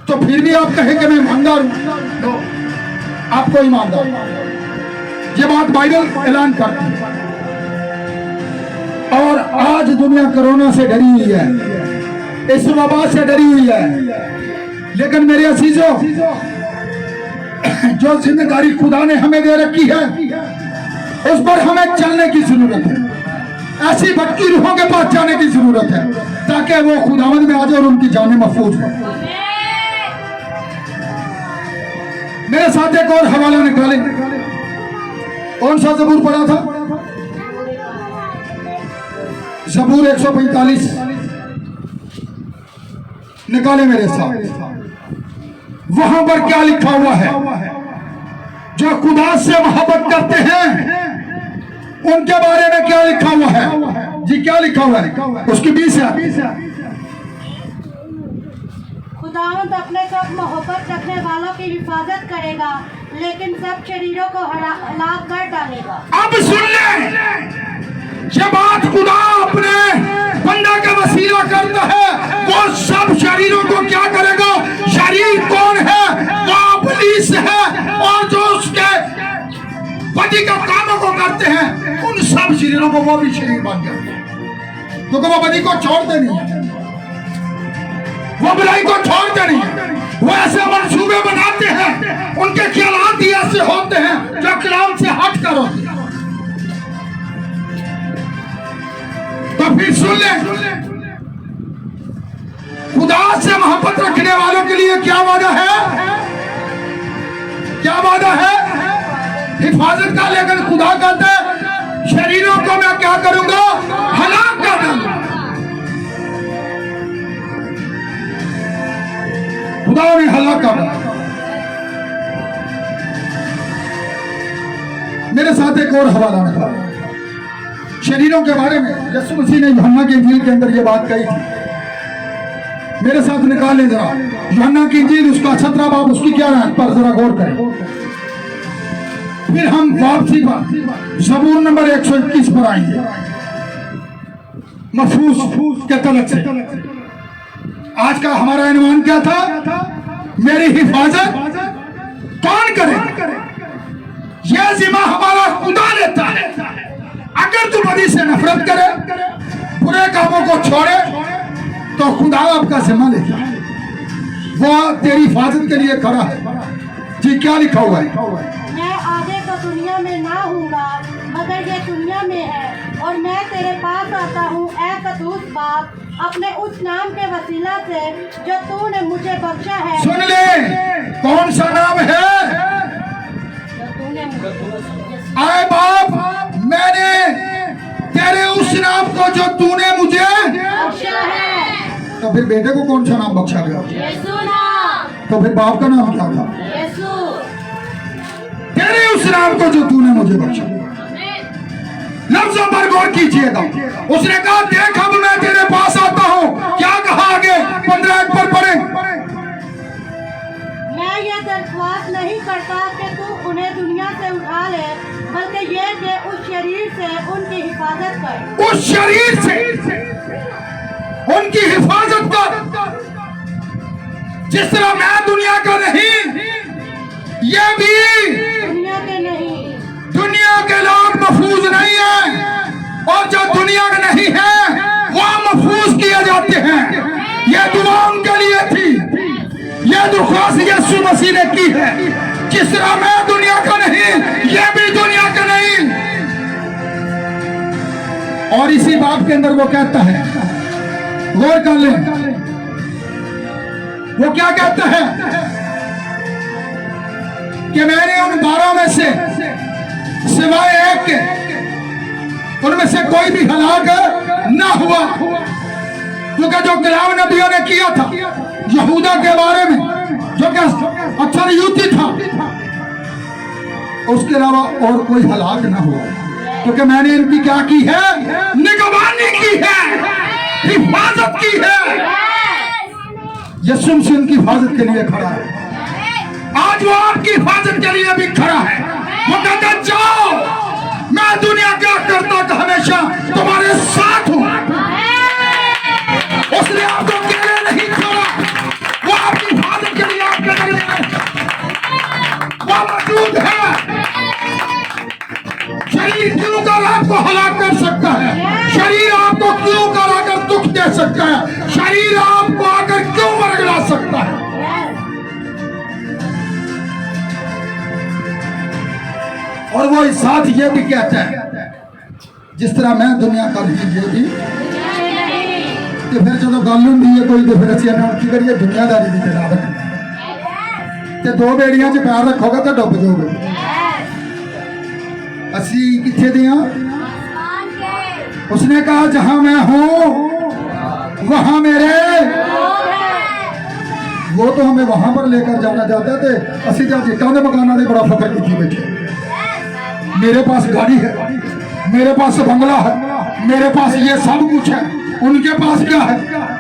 तो फिर भी आप कहें कि मैं ईमानदार हूं, तो आपको ईमानदार, ये बात बाइबल ऐलान करती है। और आज दुनिया कोरोना से डरी हुई है, इस वबा से डरी हुई है, लेकिन मेरे अजीजों, जो जिम्मेदारी खुदा ने हमें दे रखी है उस पर हमें चलने की जरूरत है। ऐसी भटकी रूहों के पास जाने की जरूरत है ताकि वो खुदावंद में आ जाए और उनकी जानें महफूज हो। मेरे साथ एक और हवाला निकाले। कौन सा जबूर पढ़ा था? जबूर 145 निकाले मेरे साथ। वहां पर क्या लिखा हुआ है? जो खुदा से मोहब्बत करते हैं उनके बारे में क्या लिखा हुआ है जी? क्या लिखा हुआ है उसकी 20 है। खुदावंद अपने सब मोहब्बत रखने वालों की हिफाजत करेगा, लेकिन सब शरीरों को हलाक कर डालेगा। अब सुन ले, ये बात खुदा अपने बंदा का वसीला करता है, वो सब शरीरों को क्या करेगा? शरीर कौन है? वो इब्लीस है, और जो उसके बदी का कामों को करते हैं उन सब शरीरों को वो भी शरीर बन जाते हैं, क्योंकि वो बदी को छोड़ते नहीं है, वो बुराई को छोड़ते नहीं है, वो ऐसे मंसूबे बनाते हैं, उनके ख्यालात ही ऐसे होते हैं जो कलाम से हट कर होते हैं। तो फिर सुन ले, खुदा से मोहब्बत रखने वालों के लिए क्या वादा है? क्या वादा है? हिफाजत का। लेकिन खुदा कहता है शरीरों को मैं क्या करूंगा? हलाक कर दूंगा। खुदा ने हलाक कर दिया। मेरे साथ एक और हवाला निकाला शरीरों के बारे में। यीशु मसीह ने यूहन्ना की इंजील के अंदर ये बात कही थी। मेरे साथ निकालें जरा यूहन्ना की इंजील, उसका 17 बाब, उसकी 11 पर जरा गौर करें। फिर हम वापसी पर ज़बूर नंबर 121 पर आएंगे, महफूज के तलक से। आज का हमारा इन्वान क्या था? मेरी हिफाजत कौन करे? यह जिम्मा हमारा खुदा लेता है। अगर तू बदी से नफरत करे, बुरे कामों को छोड़े, तो खुदा आपका जिम्मा लेता है, वो तेरी हिफाजत के लिए खड़ा है। जी क्या लिखा हुआ है? मैं आगे तो दुनिया में ना हूँगा, मगर ये दुनिया में है, और मैं तेरे पास आता हूँ ऐ कदूस बाप, अपने उस नाम के वसीला से जो तूने मुझे बख्शा है। सुन ले, कौन सा नाम है? जो तूने आए बाप, मैंने तेरे उस नाम को जो तूने मुझे बख्शा है। तो फिर बेटे को कौन सा नाम बख्शा गया? यीशु नाम। तो फिर बाप का नाम क्या था? यीशु। तेरे उस नाम को जो तूने मुझे बख्शा। लफ्जों पर गौर कीजिएगा। उसने कहा देख अब मैं तेरे पास आता हूँ। क्या कहा आगे? 15 पर पढ़े। मैं ये दरख्वास्त नहीं करता कि तू उन्हें दुनिया से उठा ले, बल्कि ये कि उस शरीर से उनकी हिफाजत कर। उस शरीर से उनकी हिफाजत कर। जिस तरह मैं दुनिया का नहीं, ये भी दुनिया के नहीं। दुनिया के लोग महफूज नहीं है, और जो दुनिया के नहीं है वो महफूज किए जाते हैं। ये दुआ उनके लिए थी, ये दुख्वास्त यीशु मसीह ने की है। जिस तरह मैं दुनिया का नहीं, ये भी दुनिया का नहीं। और इसी बात के अंदर वो कहता है, गौर कर ले, वो क्या कहता है कि मैंने उन 12 में से सिवाय एक के, उनमें से कोई भी हलाक ना हुआ। क्योंकि जो कलाम नबियों ने किया था यहूदा के बारे में, जो कि अच्छा युद्ध था, उसके अलावा और कोई हलाक ना हुआ। क्योंकि मैंने इनकी क्या की है? निगरानी की है, हिफाजत की है। यीशु से इनकी हिफाजत के लिए खड़ा है। आज वो आपकी हिफाजत के लिए भी खड़ा है। वो कहता है जाओ, मैं दुनिया का करता तो हमेशा तुम्हारे साथ हूं। उसने आपको अकेले नहीं छोड़ा, वो आपकी हिफाजत के लिए आपके नगरी में वो मौजूद है। शरीर क्यों कर आपको हलाक कर सकता है? शरीर आपको क्यों कर आकर दुख दे सकता है? शरीर आपको आकर क्यों मरगला सकता है? और वो इस साथ ये भी कहता है जिस तरह मैं दुनिया का नहीं ये भी। तो फिर जो गल होंगी है कोई तो फिर असं की करिए दुनियादारी की जनाबत ते दो बेड़ियां च पैर रखोगे तो डुब जाओगे। असी किथे दे हां? उसने कहा जहां मैं हूं वहां मेरे, वो तो हमें वहां पर लेकर जाना चाहता है। तो असि तो जिक्का के मकाना ने बड़ा फकर की बैठे। मेरे पास गाड़ी है, मेरे पास बंगला है, मेरे पास ये सब कुछ है, उनके पास क्या है?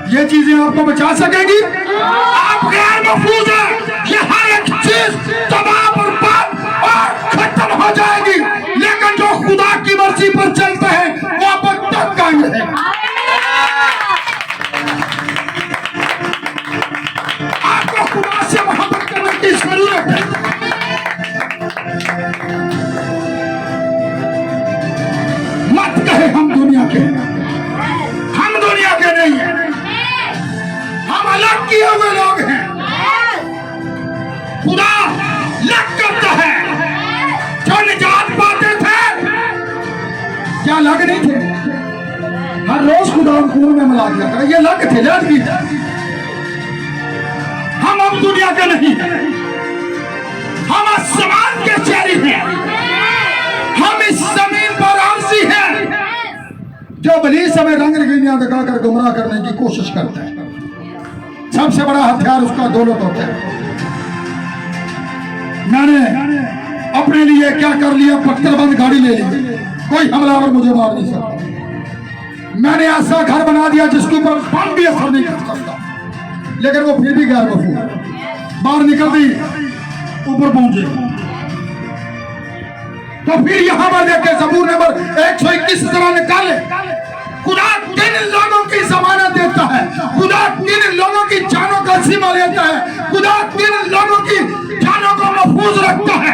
ये चीजें आपको बचा सकेंगी? आप गैर महफूज हैं। ये हर एक चीज तबाह बर्बाद और खत्म हो जाएगी, लेकिन जो खुदा की मर्जी पर चलते हैं वो अब तक कायम है। आपको खुदा से मोहब्बत करने की जरूरत है। मत कहे हम दुनिया के, हम दुनिया के नहीं हैं, हम अलग किए हुए लोग हैं। खुदा लग करता है। जो निजात पाते थे क्या लग नहीं थे? हर रोज खुदा खून में मिला दिया था, ये लग थे, लग नहीं थे। हम अब दुनिया के नहीं हैं, हम आसमान के चेहरे हैं, हम इस जमीन पर आरसी हैं। जो इब्लीस हमें रंग रंगीनियां दिखाकर गुमराह करने की कोशिश करता है, सबसे बड़ा हथियार उसका दौलत होता है। मैंने अपने लिए क्या कर लिया? पत्थरबंद गाड़ी ले ली, कोई हमलावर मुझे मार नहीं सकता। मैंने ऐसा घर बना दिया जिसके ऊपर बम भी असर नहीं कर सकता, लेकिन वो फिर भी गैर वफूर बाहर निकलती ऊपर पहुंचे। तो फिर यहां पर देखे ज़बूर नंबर 121 तरह निकाले। खुदा 3 लोगों की जमानत देता है, खुदा 3 लोगों की जानों का सीमा लेता है, खुदा 3 लोगों की जानों को महफूज रखता है।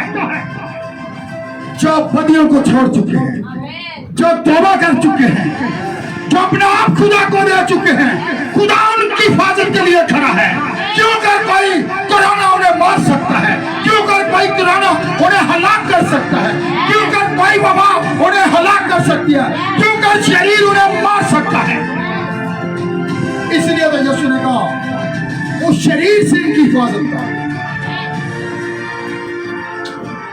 जो बदियों को छोड़ चुके हैं, जो तौबा कर चुके हैं, जो अपना आप खुदा को दे चुके हैं, खुदा उनकी हिफाजत के लिए खड़ा है। क्यों कर कोई कोरोना उन्हें मार सकता है? क्यों कर कोई कोरोना उन्हें हलाक कर सकता है? क्यों कर कोई वबा उन्हें हलाक कर सकती है? क्यों कर शरीर उन्हें मार सकता है? इसलिए तो यीशु ने कहा उस शरीर से इनकी हिफाजत कर,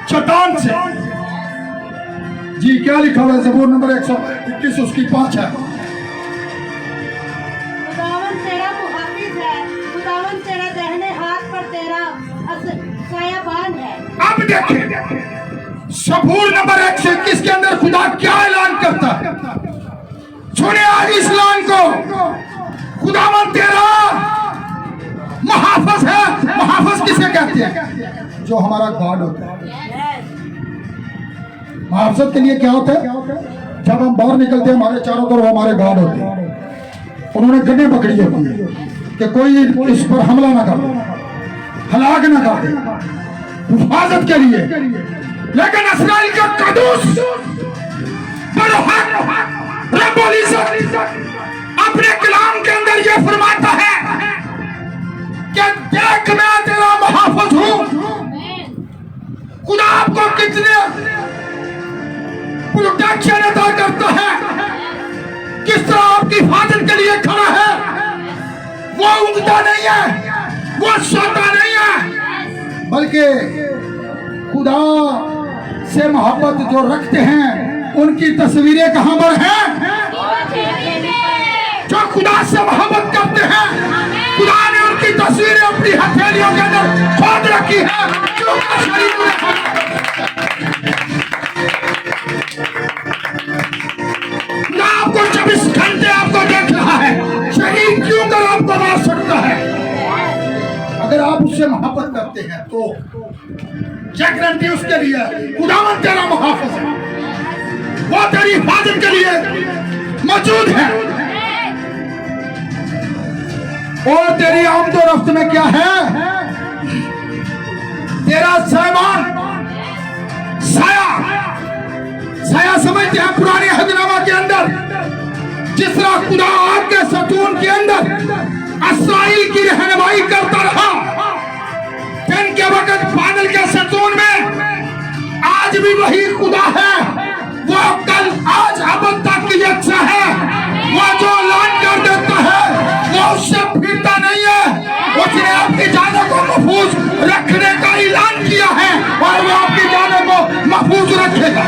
शैतान से। जी क्या लिखा हुआ है ज़बूर नंबर 121 उसकी 5 है। खुदावन तेरा मुहाफिज है, खुदावन तेरा दाहिने हाथ पर तेरा सायाबान है। अब देखें ज़बूर नंबर 121 के अंदर खुदा क्या ऐलान करता है। सुने आज इस ऐलान को, खुदावन तेरा मुहाफिज है। मुहाफिज किसे कहते हैं? जो हमारा गॉड होता है। मुहाफिजत के लिए क्या होता है? जब हम बाहर निकलते हैं हमारे चारों तरफ हमारे गॉड होते हैं, उन्होंने गड्ढे पकड़ी होती है कि कोई इस पर हमला ना कर दे, हलाक ना कर दे, हिफाजत के लिए। लेकिन इस्राएल का कदूस रब्बुल इज्जत अपने कलाम के अंदर ये फरमाता है कि देख मैं तेरा मुहाफिज हूं। खुदा आपको कितने प्रोटेक्शन अदा करता है, किस तरह आपकी हिफाजत के लिए खड़ा है। वो उगता नहीं है, वो सोता नहीं है, बल्कि खुदा से मोहब्बत जो रखते हैं उनकी तस्वीरें कहां पर हैं? जो खुदा से मोहब्बत करते हैं खुदा ने उनकी तस्वीरें अपनी हथेलियों के अंदर खोद रखी है। क्यों शरीर में खुदा आपको 24 घंटे आपको देख रहा है। शरीर क्यों कर आपको मार सकता है? अगर आप उससे मोहब्बत करते हैं तो क्या गारंटी उसके लिए? खुदावंद तेरा मुहाफिज है, वो तेरी हिफाजत के लिए मौजूद है। और तेरी आमदोरफ्त में क्या है? तेरा सामान साया। साया समझते हैं पुराने हदनामा के अंदर जिस तरह खुदा आग के सतून के अंदर इस्राएल की रहनुमाई करता रहा दिन के वक्त बादल के सतून में, आज भी वही खुदा है। वो कल आज अब तक की अच्छा है। वो जो ऐलान कर देता है वो उससे फिरता नहीं है। उसने आपकी जान को महफूज रखने का ऐलान किया है और वो आपकी जान को महफूज रखेगा।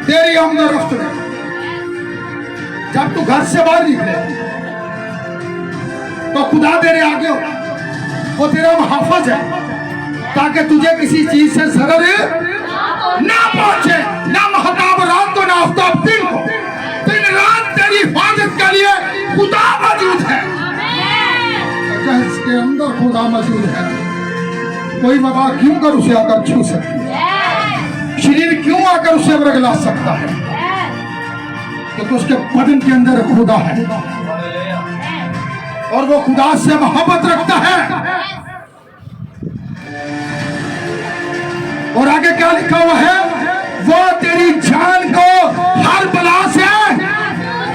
तेरी आमदोरफ्त में जब तू घर से बाहर निकले तो खुदा तेरे आगे हो, वो तेरा मुहाफिज है ताकि तुझे किसी चीज से जरर ना पहुंचे, ना महताब रात को ना आफ्ताब दिन को। दिन रात तेरी हिफाजत के लिए खुदा मौजूद है। इसके अंदर खुदा मौजूद है। कोई वबा क्यों कर उसे आकर छू सकती है? शरीर क्यों आकर उसे बरगला सकता है? क्योंकि उसके बदन के अंदर खुदा है और वो खुदा से मोहब्बत रखता है। और आगे क्या लिखा हुआ है? वो तेरी जान को हर बला से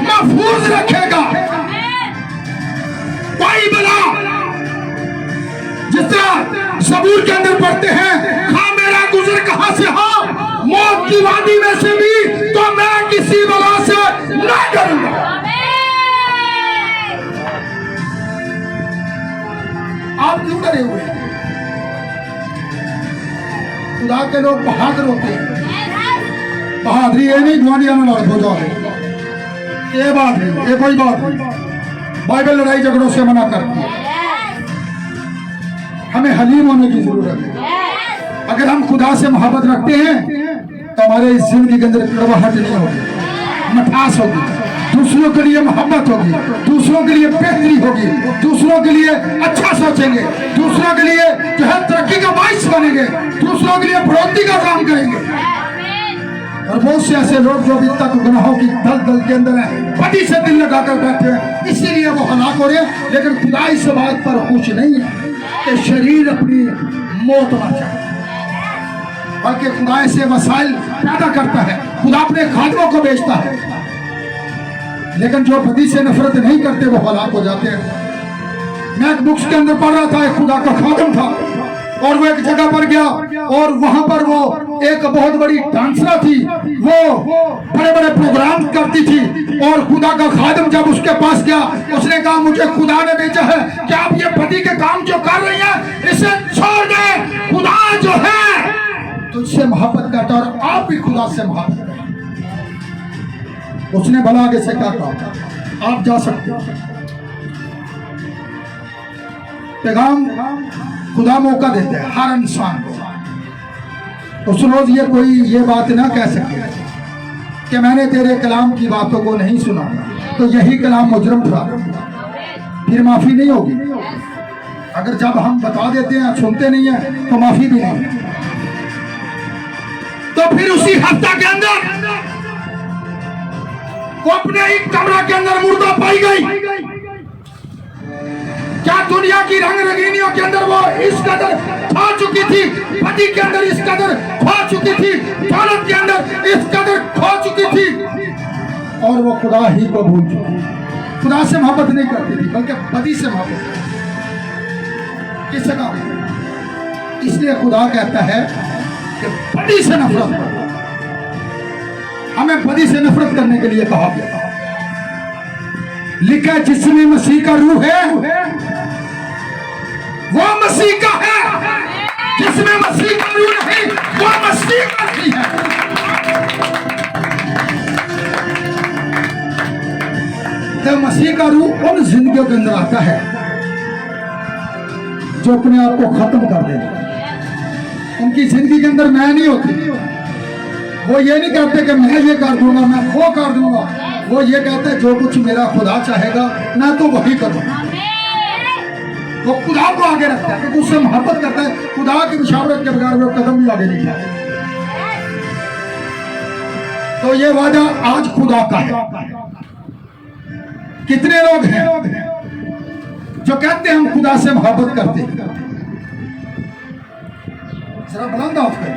महफूज रखेगा। कोई बला, जिस तरह सबूर के अंदर पढ़ते हैं, हाँ मेरा गुजर कहां से हो, मौत की वादी में से भी तो मैं किसी बला से ना डरूंगा। आप क्यों डरे हुए हैं? खुदा के लोग बहादुर होते हैं। बहादुरी ये नहीं धुआं में लड़ हो जाओगे, ये बात है, ये कोई बात नहीं। बाइबल लड़ाई झगड़ों से मना करती है। हमें हलीम होने की जरूरत है। अगर हम खुदा से मोहब्बत रखते हैं तो हमारे इस जिंदगी के अंदर कड़वाहट नहीं होगी, मिठास होगी, दूसरों के लिए मोहब्बत होगी, दूसरों के लिए बेहतरी होगी, दूसरों के लिए अच्छा सोचेंगे, दूसरों के लिए जो है तरक्की का बाइस बनेंगे, दूसरों के लिए बढ़ोतरी का काम करेंगे। और बहुत से ऐसे लोग जो अभी तक गुनाहों की दलदल के अंदर हैं, पति से दिल लगाकर बैठे हैं, इसीलिए वो हलाक हो रहे हैं। लेकिन खुदा इस बात पर खुश नहीं है कि शरीर अपनी मौत ना चाहे, बल्कि खुदा ऐसे वसाइल पैदा करता है। खुदा अपने खादमों को बेचता है, लेकिन जो पति से नफरत नहीं करते वो हलाक हो जाते हैं। मैं एक बुक्स के अंदर पढ़ रहा था, एक खुदा का खादम था और वो एक जगह पर गया और वहां पर वो एक बहुत बड़ी डांसरा थी, वो बड़े बड़े प्रोग्राम करती थी। और खुदा का खादम जब उसके पास गया, उसने कहा मुझे खुदा ने भेजा है कि आप ये पति के काम जो कर रही हैं इसे छोड़ दे। खुदा जो है तुझसे मोहब्बत करता और आप भी खुदा से मोहब्बत करें। उसने भला आगे से क्या कहा? आप जा सकते हो। पैगाम खुदा मौका देते हैं हर इंसान को। उस रोज ये बात ना कह सके कि मैंने तेरे कलाम की बातों को नहीं सुना, तो यही कलाम मुजरम था, फिर माफी नहीं होगी। अगर जब हम बता देते हैं सुनते नहीं है तो माफी भी नहीं। तो फिर उसी हफ्ता के अंदर वो अपने ही कमरा के अंदर मुर्दा पाई गई। क्या दुनिया की रंग रंगीनियों के अंदर वो इस कदर खा चुकी थी, पति के अंदर इस कदर खा चुकी थी, दौलत के अंदर इस कदर खा चुकी थी और वो खुदा ही को भूल चुकी। खुदा से मोहब्बत नहीं करती थी बल्कि पति से मोहब्बत। किससे कहा? इसलिए खुदा कहता है कि पति से नफरत करो। हमें पति से नफरत करने के लिए कहा गया। लिखा जिसमें मसीह का रूह है वो मसीह का है। जिसमें मसीह का रूह नहीं, वो मसीह का नहीं है। तो मसीह का रूह उन जिंदगियों के अंदर आता है जो अपने आप को खत्म कर देते। उनकी जिंदगी के अंदर मैं नहीं होती। वो ये नहीं कहते कि मैं ये कर दूंगा, मैं वो कर दूंगा। वो ये कहते हैं जो कुछ मेरा खुदा चाहेगा मैं तो वही करूंगा। वो खुदा को आगे रखता है क्योंकि उससे मोहब्बत करता है। खुदा की मुशावरत के बगैर वो कदम भी आगे नहीं बढ़ाता। तो ये वादा आज खुदा का है। कितने लोग हैं जो कहते हैं हम खुदा से मोहब्बत करते हैं? जरा बुलंद आवाज करें।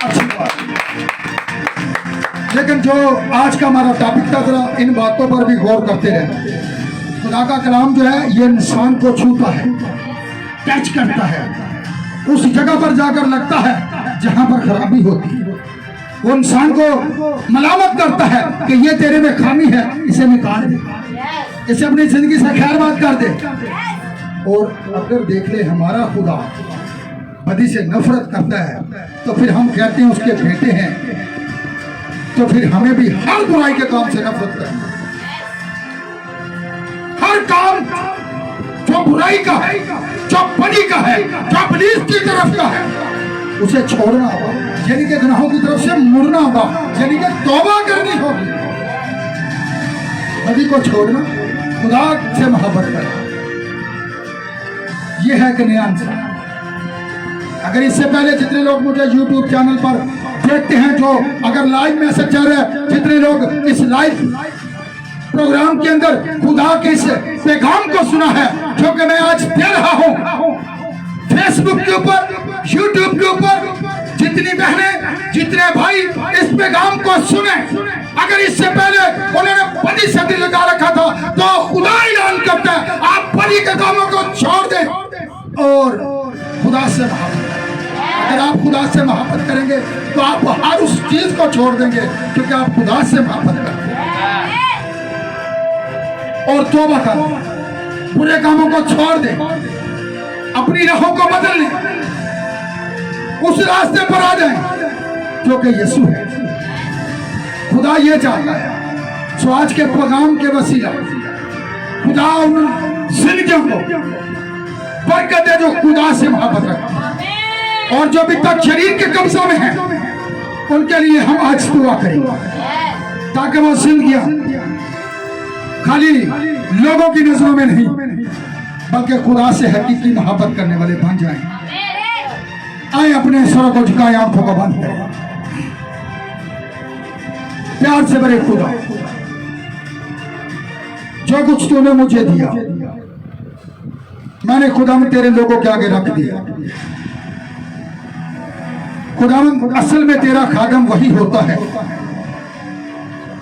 अच्छी बात। लेकिन जो आज का हमारा टॉपिक था, जरा इन बातों पर भी गौर करते रहे। खुदा का कलाम जो है ये इंसान को छूता है, टच करता है, उस जगह पर जाकर लगता है जहां पर खराबी होती है। वो इंसान को मलामत करता है कि ये तेरे में खामी है, इसे निकाल दे, इसे अपनी जिंदगी से खैरबाद कर दे। और अगर देख ले हमारा खुदा बदी से नफरत करता है तो फिर हम कहते हैं उसके बेटे हैं, तो फिर हमें भी हर बुराई के काम से नफरत करनी है। हर काम जो बुराई का है, जो बदी का है, जो पुलिस की तरफ का है, उसे छोड़ना होगा। यानी कि गुनाहों की तरफ से मुड़ना होगा, यानी कि तौबा करनी होगी। बदी को छोड़ना, खुदा से मोहब्बत करना, यह है कि नया इंसान। अगर इससे पहले जितने लोग मुझे YouTube चैनल पर देखते हैं, जो अगर लाइव मैसेज चल रहा है, जितने लोग इस लाइव प्रोग्राम के अंदर खुदा के इस पैगाम को सुना है जो कि मैं आज दे रहा हूं, फेसबुक के ऊपर, YouTube के ऊपर, जितनी बहनें, जितने भाई इस पैगाम को सुने, अगर इससे पहले उन्होंने बदी से दिल लगा रखा था, तो खुदा ऐलान करता है आप बदी के कामों को छोड़ दें और खुदा से मोहब्बत। अगर आप खुदा से मोहब्बत करेंगे तो आप हर उस चीज को छोड़ देंगे क्योंकि आप खुदा से मोहब्बत करते हैं। और तौबा कर, बुरे कामों को छोड़ दें, अपनी राहों को बदल लें, उस रास्ते पर आ जाएं जो कि यीशु है। खुदा ये चाहता है। सो आज के पैगाम के वसीला खुदा उन जिंदगियों को बरकत दे जो खुदा से मोहब्बत रखते हैं, और जो अभी तक शरीर के कब्जा में हैं उनके लिए हम आज दुआ करेंगे ताकि वो जिंदगियां खाली लोगों की नजरों में नहीं बल्कि खुदा से हकीकी मोहब्बत करने वाले बन जाएं। आए अपने सरों को झुकाएं, आंखों को बंद करें। प्यार से बड़े खुदा, जो कुछ तूने मुझे दिया मैंने खुदावंद तेरे लोगों के आगे रख दिया। खुदावंद असल में तेरा खादम वही होता है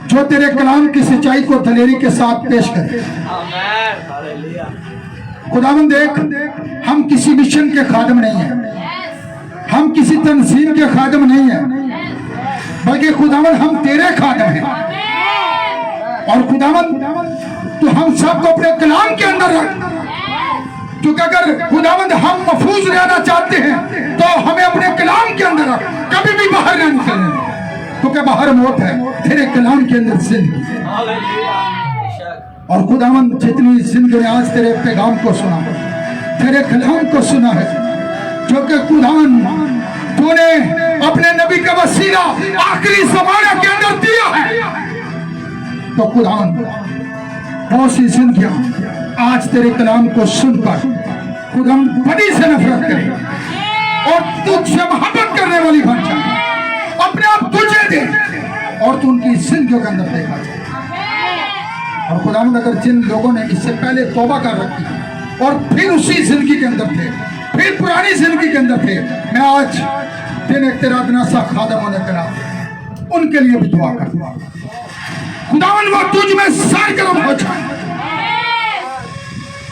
जो तेरे कलाम की सच्चाई को दलेरी के साथ पेश करे। खुदावंद देख, हम किसी मिशन के खादम नहीं हैं, हम किसी तंजीम के खादम नहीं हैं, बल्कि खुदावंद हम तेरे खादम हैं। और खुदावंद तो हम सबको अपने कलाम के अंदर रख, क्योंकि अगर खुदावंद हम महफूज रहना चाहते हैं तो हमें अपने कलाम के अंदर रख, कभी भी बाहर ना निकलने, क्योंकि बाहर मौत है, तेरे कलाम के अंदर जिंदगी है। और खुदावंद जितनी जिंदगी ने आज तेरे पैगाम को सुना, तेरे कलाम को सुना है, जो कि खुदावंद तूने अपने नबी का वसीला आखिरी ज़माने के अंदर दिया है, तो खुदावंद बहुत सी जिंदगियां आज तेरे कलाम को सुनकर खुदावंद बदी से नफरत करें और तुझसे मोहब्बत करने वाली बन जाए, अपने आप तुझे दे और तू उनकी जिंदगियों के अंदर देखा जाए। और खुदावंद अगर जिन लोगों ने इससे पहले तौबा कर रखी और फिर उसी जिंदगी के अंदर थे, फिर पुरानी जिंदगी के अंदर थे, मैं आज दिन एक तेरा दिन सा खादम होने करा उनके लिए भी दुआ कर। खुदावंद वो तुझ में सरगर्म हो जाए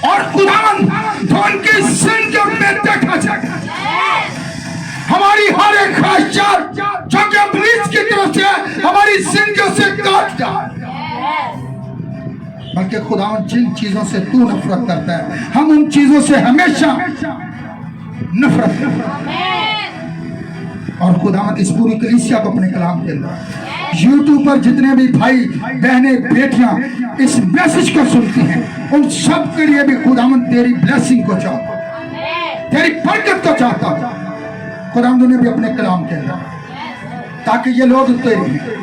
और खुदावंद तो उनकी जिंदगियों में देखा जाए। हमारी हर एक ख्वाहिशात जो कि पुलिस की तरफ से हमारी जिंदगियों से काट जाए, बल्कि खुदावन जिन चीजों से तू नफरत करता है हम उन चीजों से हमेशा नफरत करते हैं। और खुदावन इस पूरी कलीसिया को अपने कलाम के अंदर यूट्यूब पर जितने भी भाई बहनें बेटियां इस मैसेज को सुनती हैं उन सब के लिए भी खुदावन तेरी ब्लेसिंग को चाहता, तेरी बरकत को चाहता खुदावन ने भी अपने कलाम के अंदर, ताकि ये लोग तेरे हैं।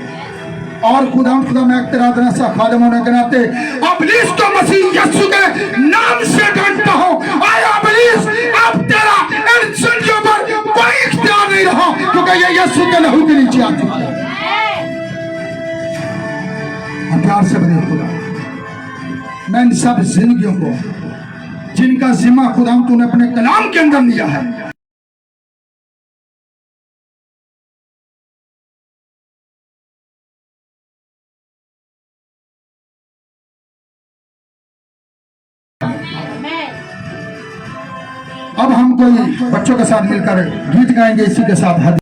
और खुदा मैं एक तरह सा खादम होने के नाते इब्लीस को मसीह यीशु के नाम से डांटता हूं। आया इब्लीस अब तेरा इन जिंदगियों पर कोई इख्तियार नहीं रहा, क्योंकि ये यीशु के लहू के नीचे आ चुका है। और प्यार से बने खुदा, मैं इन सब जिंदगियों को जिनका जिम्मा खुदा तूने अपने कलाम के अंदर लिया है, अब हम कोई बच्चों के साथ मिलकर गीत गाएंगे। इसी के साथ